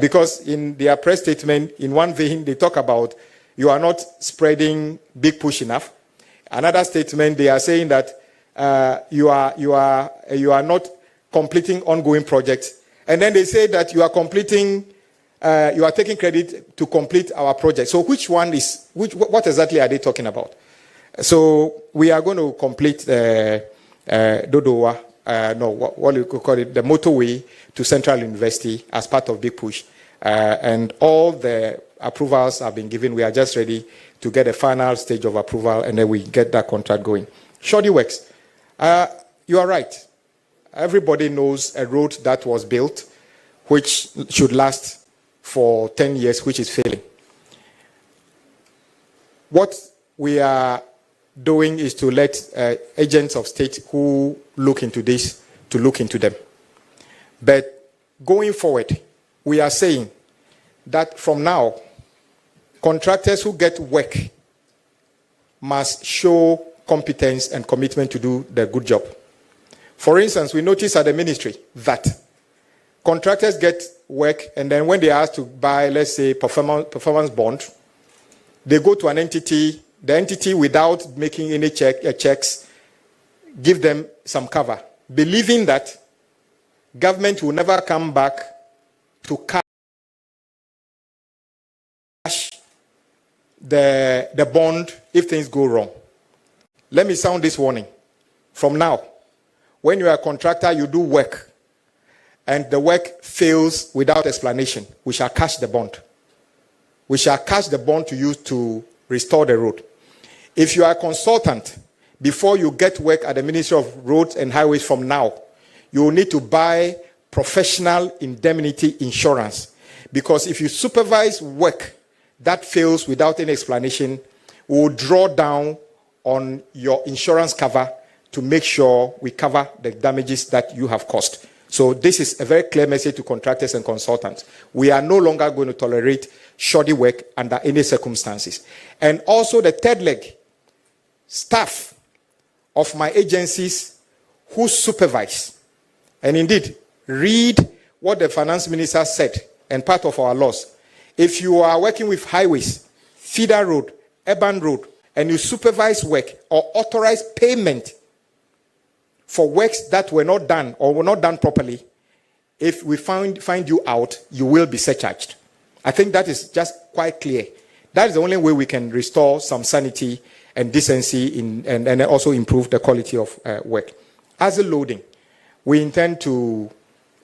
Because in their press statement, in one vein, they talk about you are not spreading Big Push enough. Another statement, they are saying that you are not completing ongoing projects. And then they say that you are completing, you are taking credit to complete our project. So what exactly are they talking about? So we are going to complete Dodowa, what do you call it, the motorway to Central University as part of Big Push. And all the approvals have been given. We are just ready to get a final stage of approval, and then we get that contract going. Shoddy works. You are right. Everybody knows a road that was built, which should last for 10 years, which is failing. What we are doing is to let agents of state who look into this, to look into them. But going forward, we are saying that from now, contractors who get work must show competence and commitment to do the good job. For instance, we notice at the ministry that contractors get work, and then when they are asked to buy, let's say, performance bond, they go to an entity, the entity, without making any checks, give them some cover, believing that government will never come back to cash the bond if things go wrong. Let me sound this warning. From now, when you are a contractor, you do work, and the work fails without explanation, we shall cash the bond. We shall cash the bond to use to restore the road. If you are a consultant, before you get work at the Ministry of Roads and Highways from now, you will need to buy professional indemnity insurance. Because if you supervise work that fails without any explanation, we will draw down on your insurance cover to make sure we cover the damages that you have caused. So this is a very clear message to contractors and consultants. We are no longer going to tolerate shoddy work under any circumstances. And also the third leg, staff of my agencies who supervise. And indeed, read what the finance minister said and part of our laws. If you are working with highways, feeder road, urban road, and you supervise work or authorize payment for works that were not done or were not done properly, if we find you out, you will be surcharged. I think that is just quite clear. That is the only way we can restore some sanity and decency and also improve the quality of work. As a loading, we intend to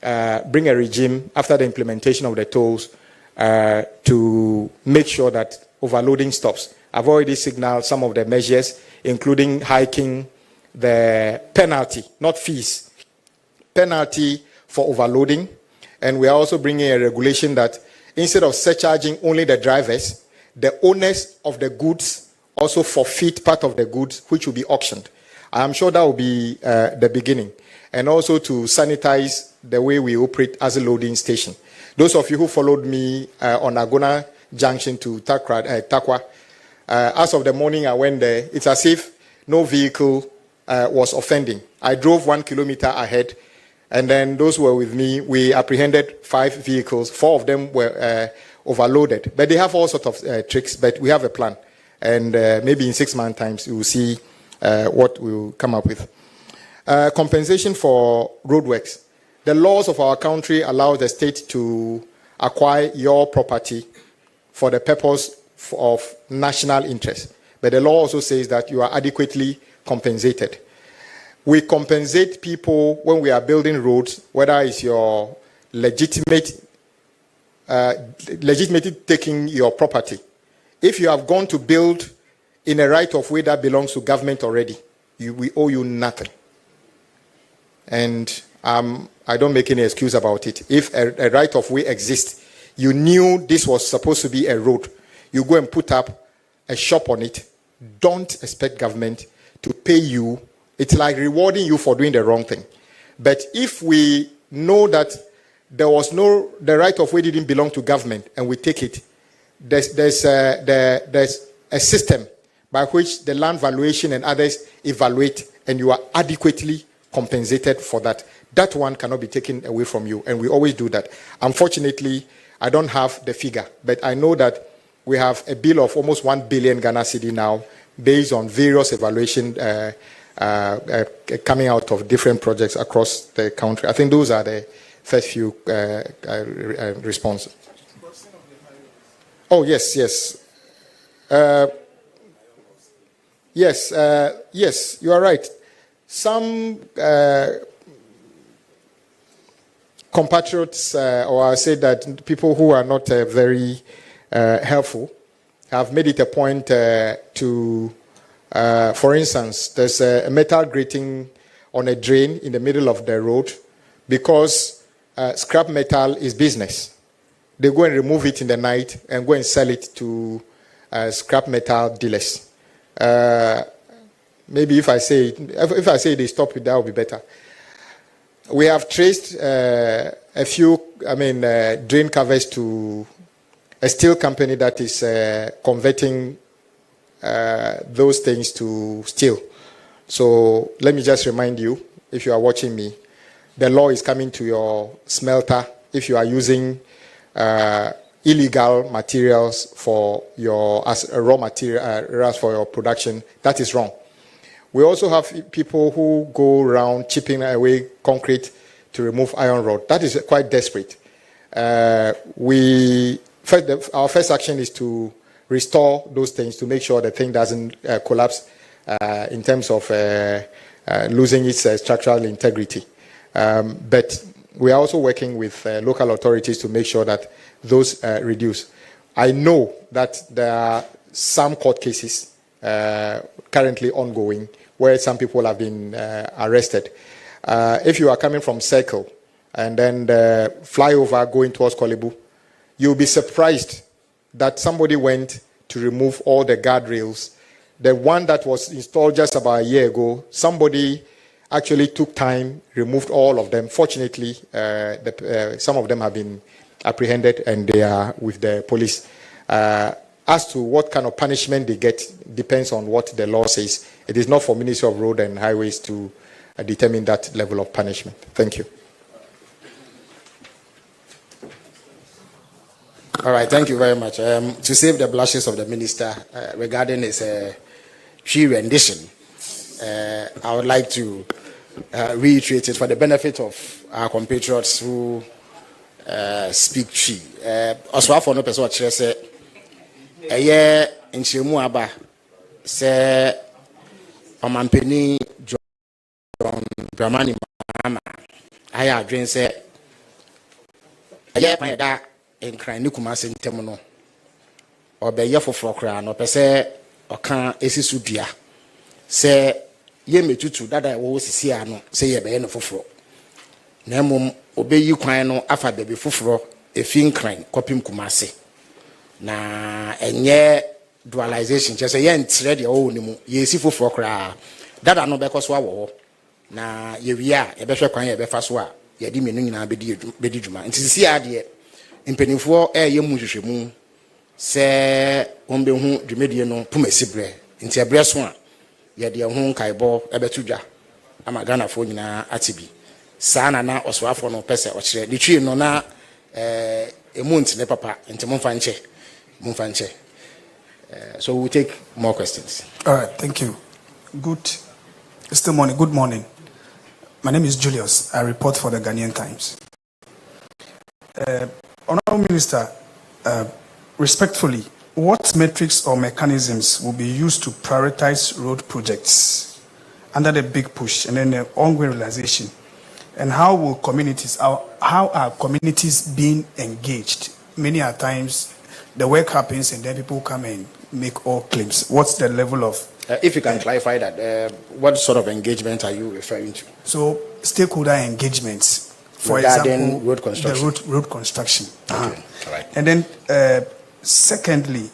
bring a regime after the implementation of the tolls to make sure that overloading stops. I've already signaled some of the measures, including hiking the penalty, not fees, penalty for overloading. And we are also bringing a regulation that instead of surcharging only the drivers, the owners of the goods also forfeit part of the goods, which will be auctioned. I'm sure that will be the beginning. and also to sanitize the way we operate as a loading station. Those of you who followed me on Agona Junction to Takwa, as of the morning I went there, it's as if no vehicle was offending. I drove 1 kilometer ahead, and then those who were with me, we apprehended 5 vehicles. 4 of them were overloaded. But they have all sorts of tricks, but we have a plan. And maybe in 6 months' time, you will see what we will come up with. Compensation for roadworks. The laws of our country allow the state to acquire your property for the purpose of national interest. But the law also says that you are adequately compensated. We compensate people when we are building roads, whether it's your legitimately taking your property. If you have gone to build in a right of way that belongs to government already, we owe you nothing. And I don't make any excuse about it. If a right of way exists, you knew this was supposed to be a road, you go and put up a shop on it. Don't expect government to pay you. It's like rewarding you for doing the wrong thing. But if we know that the right of way didn't belong to government and we take it, there's a system by which the land valuation and others evaluate, and you are adequately compensated for that. That one cannot be taken away from you, and we always do that. Unfortunately, I don't have the figure, but I know that we have a bill of almost 1 billion Ghana cedi now, based on various evaluation coming out of different projects across the country. I think those are the first few responses. Oh, yes. Yes, you are right. Some compatriots, or I say that people who are not very helpful, have made it a point to, for instance, there's a metal grating on a drain in the middle of the road because scrap metal is business. They go and remove it in the night and go and sell it to scrap metal dealers. Maybe if I say they stop it, that will be better. We have traced a few, drain covers to a steel company that is converting those things to steel. So let me just remind you, if you are watching me, the law is coming to your smelter if you are using illegal materials for your as raw materials for your production. That is wrong. We also have people who go around chipping away concrete to remove iron rod. That is quite desperate. Our first action is to restore those things to make sure the thing doesn't collapse in terms of losing its structural integrity. But we are also working with local authorities to make sure that those reduce. I know that there are some court cases currently ongoing where some people have been arrested. If you are coming from Circle and then the flyover going towards Kolebu, you'll be surprised that somebody went to remove all the guardrails. The one that was installed just about a year ago, somebody actually took time, removed all of them. Fortunately, some of them have been apprehended and they are with the police. As to what kind of punishment they get depends on what the law says. It is not for Ministry of Road and Highways to determine that level of punishment. Thank you. All right, thank you very much. To save the blushes of the minister regarding his tree rendition, I would like to reiterate it for the benefit of our compatriots who speak tree. Also, for no person to say, a year in Chimuaba, say, Omampeni John Bramani Mama, I have dreamed, say, a year by that. In crying Nukumas in Temono or be ye for Frocran or per se or can esisudia. Say ye me tutu that I was see no say ye be no fofro. Nemum obey you crying no afa baby fofro a fin crying copim kumase. Na enye dualization just say ye ready oh nimu ye si fofro cra that no because wa wo na yewia yebehwe kwan yebefa so a yedi menu nyina bedi dwuma nti sisi ade mpanimfo ye mu hwehwemu se ombe hu dwumedie no pomasibre nti ebre so a yede ho nkaibɔ ebetudwa ama Ghana fo nyina atibi sana na oswafo no pese o kire de twi no na emunti ne papa nti momfa nche. So we'll take more questions. All right, thank you. Good morning. My name is Julius. I report for the Ghanaian Times. Honorable Minister, respectfully, what metrics or mechanisms will be used to prioritize road projects under the big push and then the ongoing realization? And how are communities being engaged? Many a times the work happens and then people come and make all claims. What's the level of... if you can clarify that, what sort of engagement are you referring to? So, stakeholder engagements, for regarding example, road construction. The road construction. Okay. All right. And then, secondly,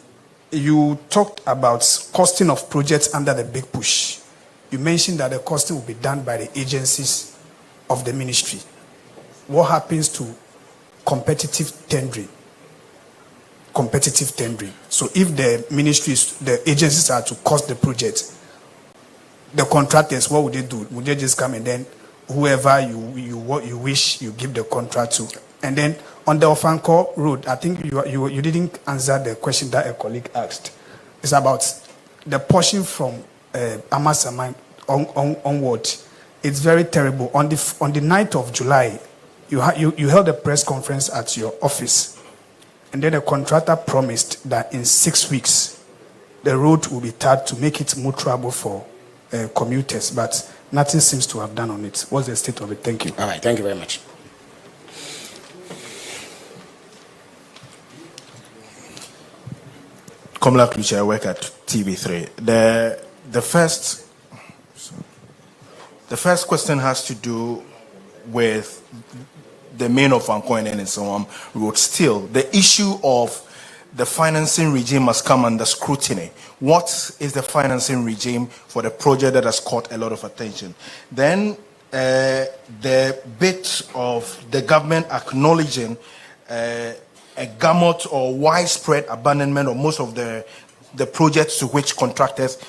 you talked about costing of projects under the big push. You mentioned that the costing will be done by the agencies of the ministry. What happens to competitive tendering? So if the agencies are to cost the project, the contractors, what would they do? Would they just come and then whoever you wish you give the contract to? And then on the Ofanko Road, I think you didn't answer the question that a colleague asked. It's about the portion from Amasaman onward. It's very terrible. On the 9th of July, you held a press conference at your office. And then the contractor promised that in 6 weeks, the road will be tarred to make it more trouble for commuters. But nothing seems to have done on it. What's the state of it? Thank you. All right. Thank you very much. Komla Kluche, I work at TV3. The first question has to do with the main of Ankoin and so on road. Still, the issue of the financing regime must come under scrutiny. What is the financing regime for the project that has caught a lot of attention? Then the bit of the government acknowledging a gamut or widespread abandonment of most of the projects to which contractors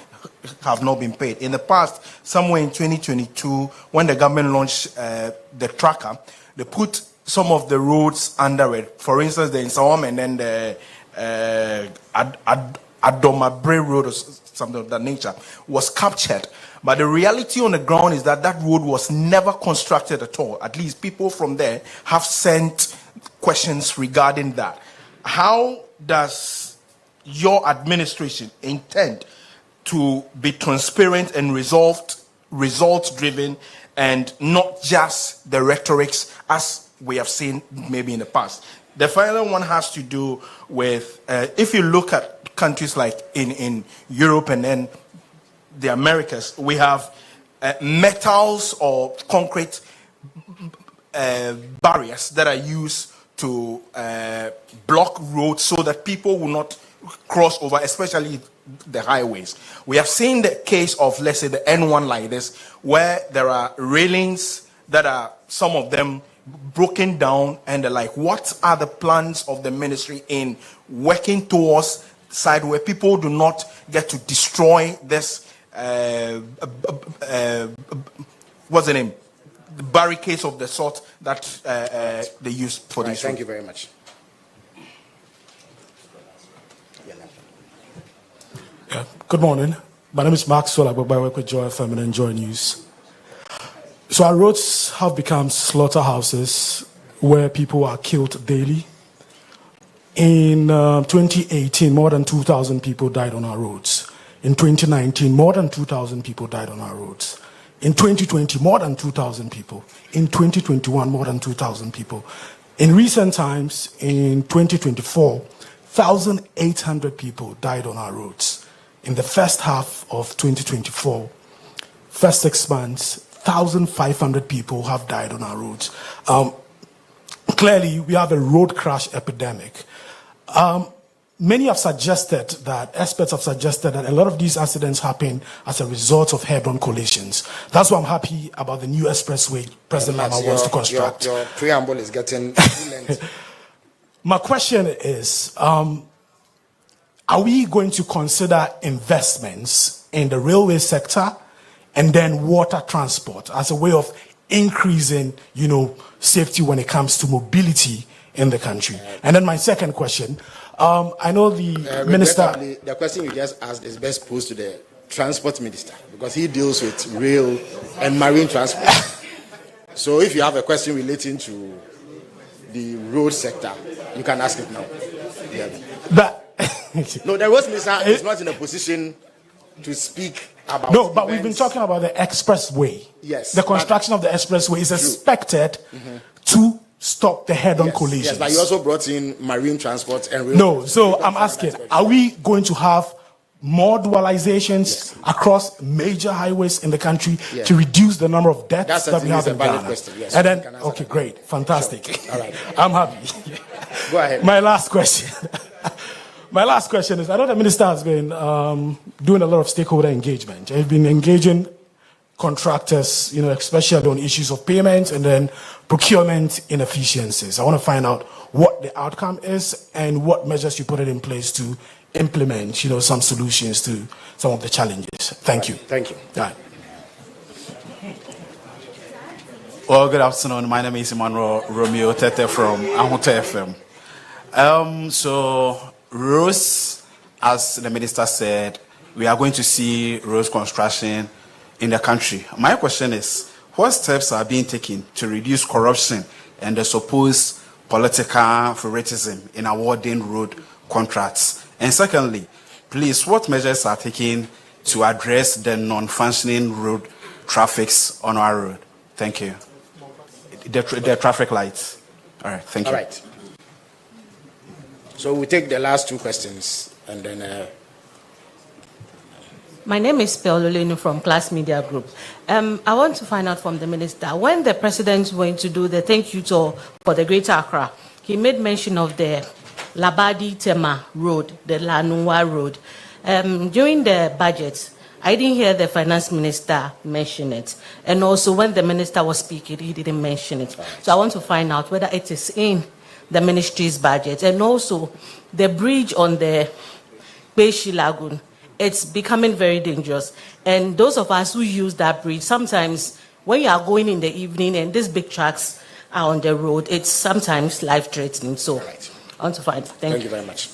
have not been paid. In the past, somewhere in 2022, when the government launched the tracker, they put some of the roads under it. For instance, the Insawam and then the Adomabre Road or something of that nature was captured. But the reality on the ground is that that road was never constructed at all. At least people from there have sent questions regarding that. How does your administration intend to be transparent and results-driven and not just the rhetorics as we have seen maybe in the past? The final one has to do with, if you look at countries like in Europe and then the Americas, we have metals or concrete barriers that are used to block roads so that people will not cross over, especially the highways. We have seen the case of, let's say, the N1 like this, where there are railings that are, some of them, broken down, and they're like, what are the plans of the ministry in working towards side where people do not get to destroy this, what's the name? The barricades of the sort that they use for this. Thank you very much. Good morning. My name is Mark Solagbo. I work with Joy FM and Joy News. So our roads have become slaughterhouses where people are killed daily. In 2018, more than 2,000 people died on our roads. In 2019, more than 2,000 people died on our roads. In 2020, more than 2,000 people. In 2021, more than 2,000 people. In recent times, in 2024, 1,800 people died on our roads. In the first half of 2024, first 6 months, 1,500 people have died on our roads. Clearly, we have a road crash epidemic. many have suggested that, experts have suggested that a lot of these accidents happen as a result of head-on collisions. That's why I'm happy about the new expressway President Lama wants to construct. Your preamble is getting lengthy. My question is, are we going to consider investments in the railway sector and then water transport as a way of increasing, safety when it comes to mobility in the country? And then my second question, I know the minister... The question you just asked is best posed to the transport minister because he deals with rail and marine transport. So if you have a question relating to the road sector, you can ask it now. Yeah. No, the road minister is not in a position to speak about. No, but we've been talking about the expressway. Yes. The construction of the expressway is expected to stop the head-on collisions. Yes, but you also brought in marine transport and rail. No, so I'm asking, are we going to have more dualizations across major highways in the country to reduce the number of deaths that we have in Ghana? Yes, and then, okay, great, fantastic. Sure. All right. I'm happy. Go ahead. My last question. My last question is, I know the minister has been doing a lot of stakeholder engagement. He's been engaging contractors, especially on issues of payment and then procurement inefficiencies. I want to find out what the outcome is and what measures you put it in place to implement, some solutions to some of the challenges. Thank you. Thank you. Right. Well, good afternoon. My name is Emmanuel Romeo Tete from Ahota FM. So, roads, as the minister said, we are going to see roads construction in the country. My question is, what steps are being taken to reduce corruption and the supposed political favoritism in awarding road contracts? And secondly, please, what measures are taken to address the non-functioning road traffics on our road? Thank you. The traffic lights. All right, thank you. All right. So we take the last two questions and then... My name is Peololenu from Class Media Group. I want to find out from the minister, when the president went to do the thank you tour for the Greater Accra, he made mention of the Labadi Tema Road, the Lanua Road. During the budget, I didn't hear the finance minister mention it. And also when the minister was speaking, he didn't mention it. So I want to find out whether it is in the ministry's budget. And also the bridge on the Beishi Lagoon, it's becoming very dangerous. And those of us who use that bridge, sometimes when you are going in the evening and these big trucks are on the road, it's sometimes life-threatening. So I want to find. Thank you very much.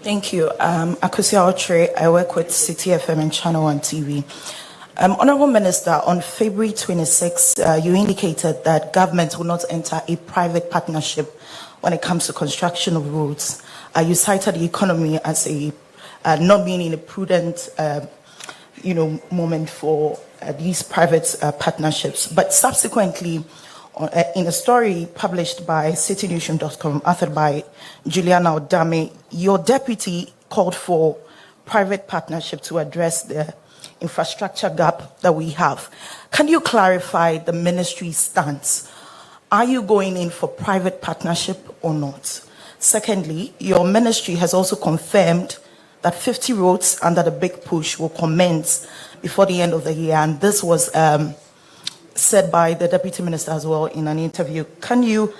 Thank you. Akusia Otre, I work with City FM and GhanaWeb TV. Honorable Minister, on February 26, you indicated that government will not enter a private partnership when it comes to construction of roads. You cited the economy as a not being in a prudent, moment for these private partnerships. But subsequently, in a story published by citynewsroom.com, authored by Juliana Odame, your deputy called for private partnership to address the infrastructure gap that we have. Can you clarify the ministry's stance? Are you going in for private partnership or not? Secondly, your ministry has also confirmed that 50 roads under the big push will commence before the end of the year, and this was said by the deputy minister as well in an interview. Can you,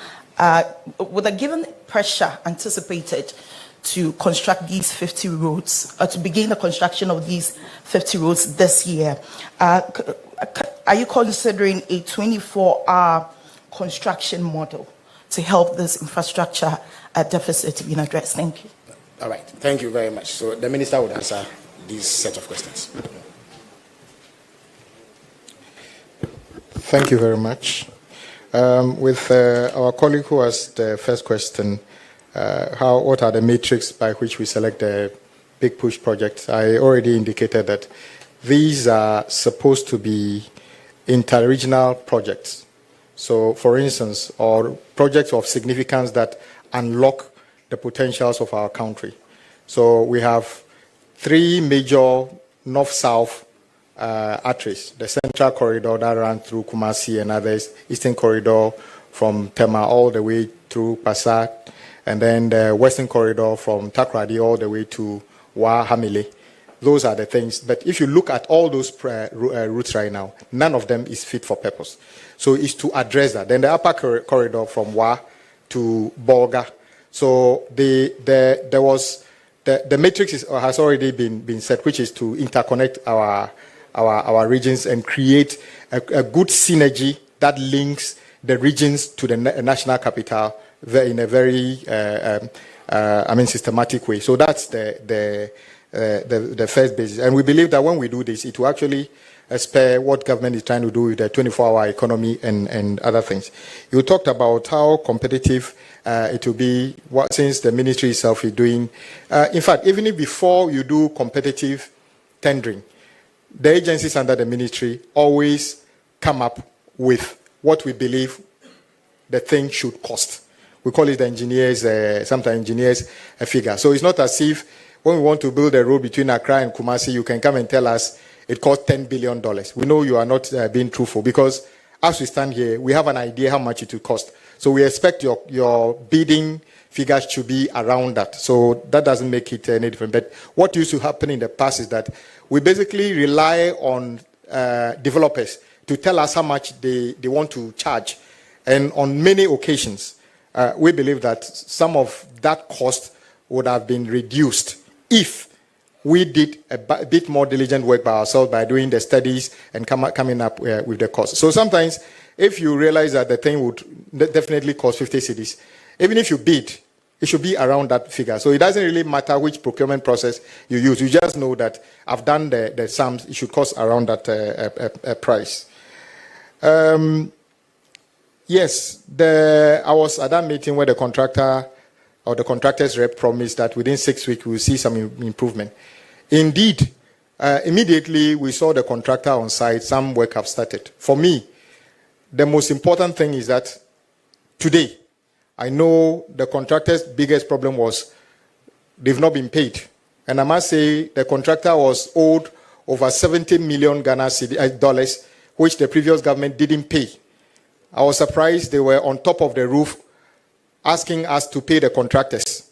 with a given pressure anticipated to construct these 50 roads, or to begin the construction of these 50 roads this year, are you considering a 24-hour construction model to help this infrastructure deficit being addressed? Thank you. All right. Thank you very much. So the minister would answer these set of questions. Thank you very much. With our colleague who asked the first question, what are the metrics by which we select the big push projects? I already indicated that these are supposed to be inter-regional projects. So, for instance, or projects of significance that unlock the potentials of our country. So we have 3 major north-south arteries: the Central Corridor that runs through Kumasi and others, Eastern Corridor from Tema all the way through Passat, and then the Western Corridor from Takoradi all the way to Hamile. Those are the things. But if you look at all those routes right now, none of them is fit for purpose. So it's to address that. Then the upper corridor from Wa to Bolga. So there was the matrix has already been set, which is to interconnect our regions and create a good synergy that links the regions to the national capital in a very systematic way. So that's the first basis. And we believe that when we do this, it will actually spare what government is trying to do with the 24-hour economy and other things. You talked about how competitive it will be since the ministry itself is doing. In fact, even if before you do competitive tendering, the agencies under the ministry always come up with what we believe the thing should cost. We call it the engineers, sometimes engineers a figure. So it's not as if when we want to build a road between Accra and Kumasi, you can come and tell us it costs $10 billion. We know you are not being truthful because as we stand here, we have an idea how much it will cost. So we expect your bidding figures to be around that. So that doesn't make it any different. But what used to happen in the past is that we basically rely on developers to tell us how much they want to charge. And on many occasions, we believe that some of that cost would have been reduced if we did a bit more diligent work by ourselves by doing the studies and coming up with the cost. So sometimes, if you realize that the thing would definitely cost 50 cedis, even if you bid, it should be around that figure. So it doesn't really matter which procurement process you use. You just know that I've done the sums. It should cost around that price. Yes, I was at that meeting where the contractor or the contractor's rep promised that within 6 weeks we'll see some improvement. Indeed, immediately we saw the contractor on site, some work have started. For me, the most important thing is that today, I know the contractor's biggest problem was they've not been paid. And I must say the contractor was owed over 70 million Ghana dollars, which the previous government didn't pay. I was surprised they were on top of the roof asking us to pay the contractors.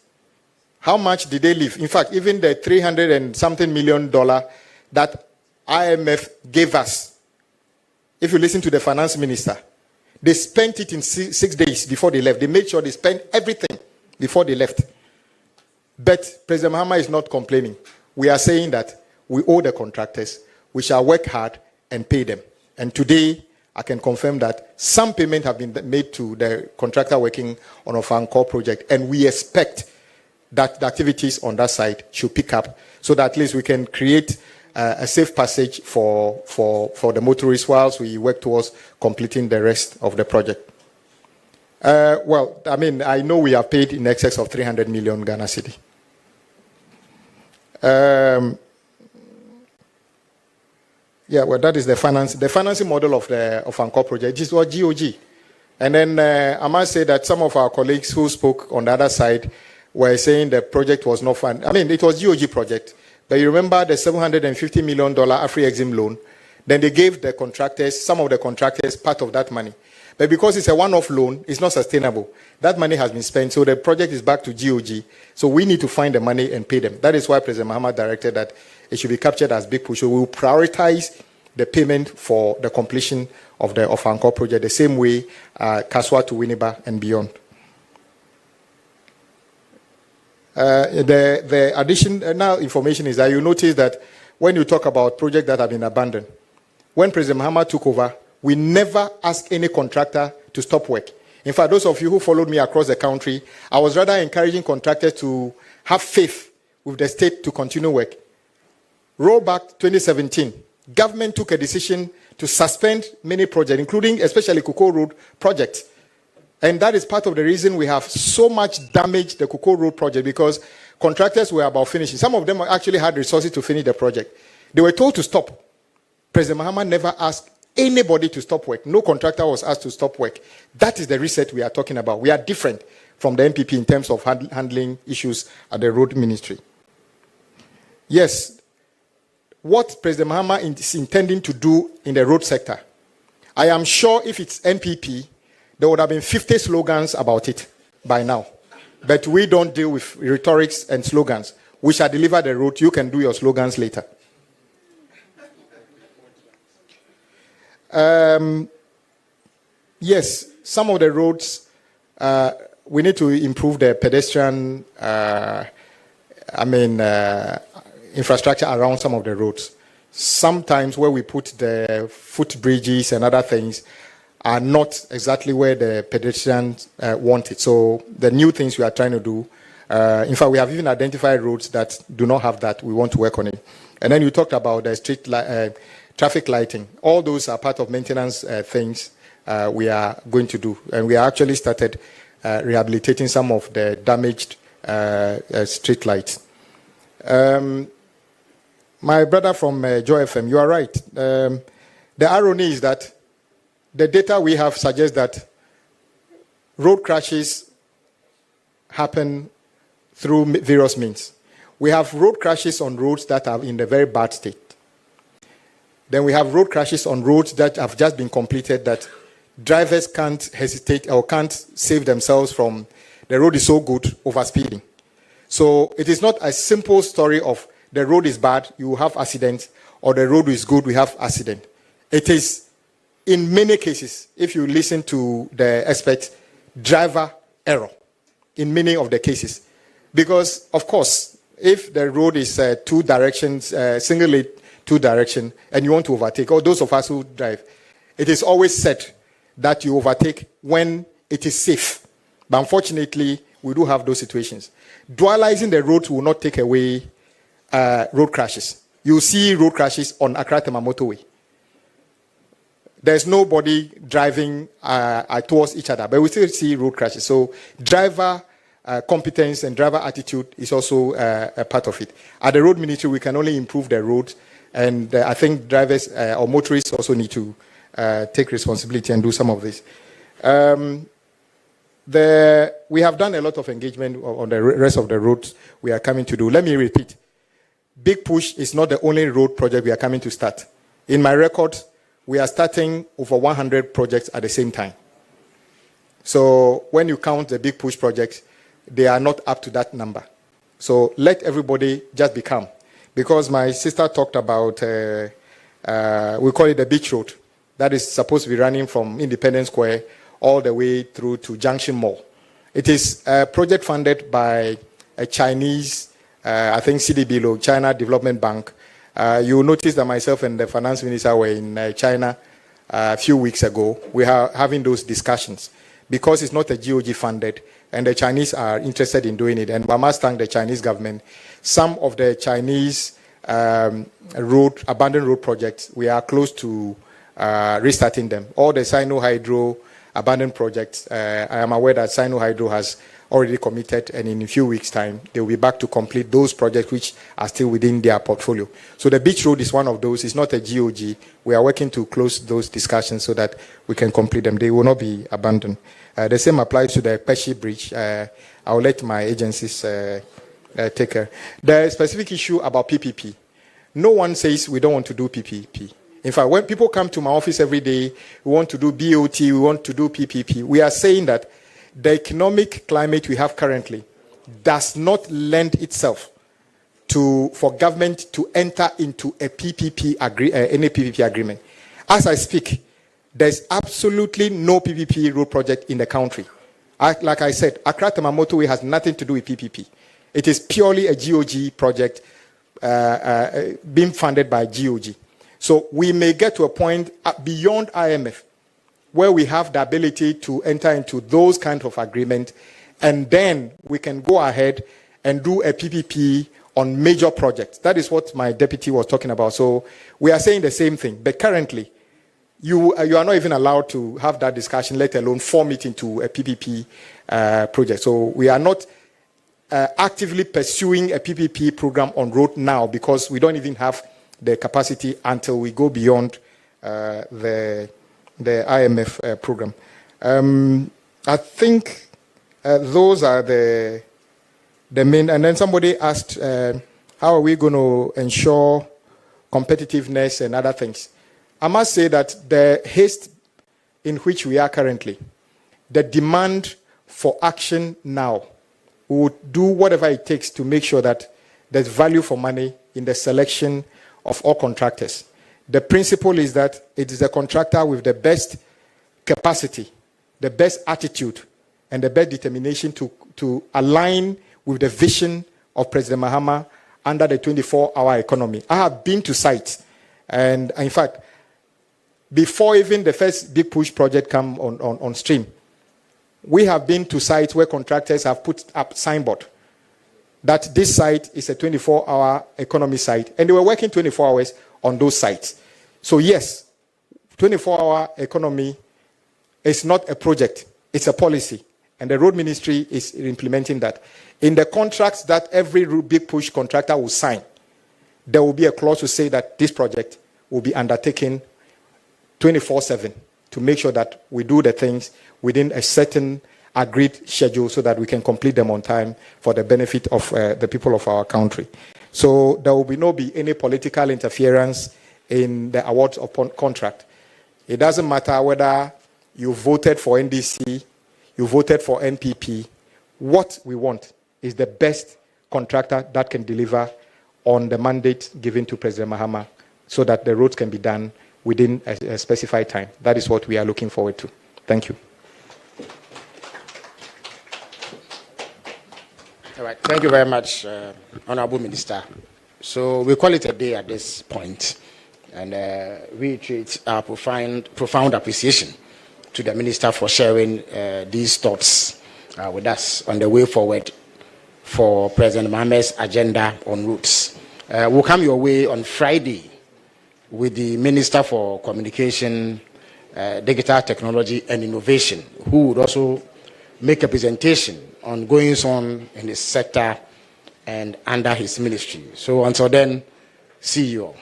How much did they leave? In fact, even the $300 and something million that IMF gave us, if you listen to the finance minister, they spent it in 6 days before they left. They made sure they spent everything before they left. But President Mahama is not complaining. We are saying that we owe the contractors. We shall work hard and pay them. And today, I can confirm that some payment have been made to the contractor working on a Fankor project, and we expect that the activities on that side should pick up so that at least we can create a safe passage for the motorists whilst we work towards completing the rest of the project. I know we have paid in excess of 300 million Ghana cedi. That is the financing model of Fankor project. This was GOG. And then I must say that some of our colleagues who spoke on the other side were saying the project was not funded. It was GOG project. But you remember the $750 million Afri-Exim loan? Then they gave the contractors, some of the contractors, part of that money. But because it's a one-off loan, it's not sustainable. That money has been spent, so the project is back to GOG. So we need to find the money and pay them. That is why President Mahama directed that it should be captured as big push. So we will prioritize the payment for the completion of the Fankor project the same way Kaswa to Winneba and beyond. The additional information is that you notice that when you talk about projects that have been abandoned, when President Mahama took over, we never asked any contractor to stop work. In fact, those of you who followed me across the country, I was rather encouraging contractors to have faith with the state to continue work. Roll back 2017, government took a decision to suspend many projects, including especially Cocoa Road project. And that is part of the reason we have so much damage the Cocoa Road project, because contractors were about finishing. Some of them actually had resources to finish the project. They were told to stop. President Mahama never asked anybody to stop work. No contractor was asked to stop work. That is the reset we are talking about. We are different from the NPP in terms of handling issues at the road ministry. Yes, what President Mahama is intending to do in the road sector, I am sure if it's NPP, there would have been 50 slogans about it by now. But we don't deal with rhetorics and slogans. We shall deliver the road. You can do your slogans later. Yes, some of the roads, we need to improve the pedestrian, infrastructure around some of the roads. Sometimes where we put the footbridges and other things are not exactly where the pedestrians want it. So the new things we are trying to do, in fact, we have even identified roads that do not have that. We want to work on it. And then you talked about the street traffic lighting. All those are part of maintenance things we are going to do. And we actually started rehabilitating some of the damaged street lights. My brother from Joy FM, you are right. The irony is that the data we have suggests that road crashes happen through various means. We have road crashes on roads that are in a very bad state. Then we have road crashes on roads that have just been completed that drivers can't hesitate or can't save themselves from the road is so good overspeeding. So it is not a simple story of the road is bad, you have accident, or the road is good, we have accident. It is, in many cases, if you listen to the experts, driver error in many of the cases. Because, of course, if the road is two directions, single lane, two direction, and you want to overtake, or those of us who drive, it is always said that you overtake when it is safe. But unfortunately, we do have those situations. Dualizing the roads will not take away road crashes. You see road crashes on Accra-Tema motorway. There's nobody driving towards each other, but we still see road crashes. So driver competence and driver attitude is also a part of it. At the road ministry, we can only improve the roads, and I think drivers or motorists also need to take responsibility and do some of this. We have done a lot of engagement on the rest of the roads we are coming to do. Let me repeat. Big Push is not the only road project we are coming to start. In my record, we are starting over 100 projects at the same time. So when you count the Big Push projects, they are not up to that number. So let everybody just be calm. Because my sister talked about, we call it the beach road. That is supposed to be running from Independence Square all the way through to Junction Mall. It is a project funded by a Chinese, I think CDB, China Development Bank. You will notice that myself and the finance minister were in China a few weeks ago. We are having those discussions because it's not a GOG funded, and the Chinese are interested in doing it. And I must thank the Chinese government. Some of the Chinese abandoned road projects, we are close to restarting them. All the Sino Hydro abandoned projects, I am aware that Sino Hydro has already committed, and in a few weeks' time, they will be back to complete those projects which are still within their portfolio. So the beach road is one of those. It's not a GOG. We are working to close those discussions so that we can complete them. They will not be abandoned. The same applies to the Peshi Bridge. I will let my agencies take care. The specific issue about PPP. No one says we don't want to do PPP. In fact, when people come to my office every day, we want to do BOT, we want to do PPP. We are saying that the economic climate we have currently does not lend itself for government to enter into a any PPP agreement. As I speak, there's absolutely no PPP road project in the country. Like I said, Accra-Tema motorway has nothing to do with PPP. It is purely a GOG project being funded by GOG. So we may get to a point beyond IMF where we have the ability to enter into those kinds of agreements, and then we can go ahead and do a PPP on major projects. That is what my deputy was talking about. So we are saying the same thing. But currently, you are not even allowed to have that discussion, let alone form it into a PPP project. So we are not actively pursuing a PPP program on road now because we don't even have the capacity until we go beyond the IMF program. I think those are the main. And then somebody asked, how are we going to ensure competitiveness and other things? I must say that the haste in which we are currently, the demand for action now we would do whatever it takes to make sure that there's value for money in the selection of all contractors. The principle is that it is a contractor with the best capacity, the best attitude, and the best determination to align with the vision of President Mahama under the 24-hour economy. I have been to sites, and in fact, before even the first big push project come on stream, we have been to sites where contractors have put up signboard that this site is a 24-hour economy site, and they were working 24 hours on those sites. So yes, 24-hour economy is not a project, it's a policy, and the road ministry is implementing that. In the contracts that every big push contractor will sign, there will be a clause to say that this project will be undertaken 24/7 to make sure that we do the things within a certain agreed schedule so that we can complete them on time for the benefit of the people of our country. So there will not be any political interference in the awards of contract. It doesn't matter whether you voted for NDC, you voted for NPP. What we want is the best contractor that can deliver on the mandate given to President Mahama so that the roads can be done within a specified time. That is what we are looking forward to. Thank you. All right. Thank you very much, Honorable Minister. So we call it a day at this point, and reiterate our profound appreciation to the Minister for sharing these thoughts with us on the way forward for President Mahama's agenda on routes. We'll come your way on Friday with the Minister for Communication, Digital Technology and Innovation, who would also make a presentation on goings on in his sector and under his ministry. So until then, see you all.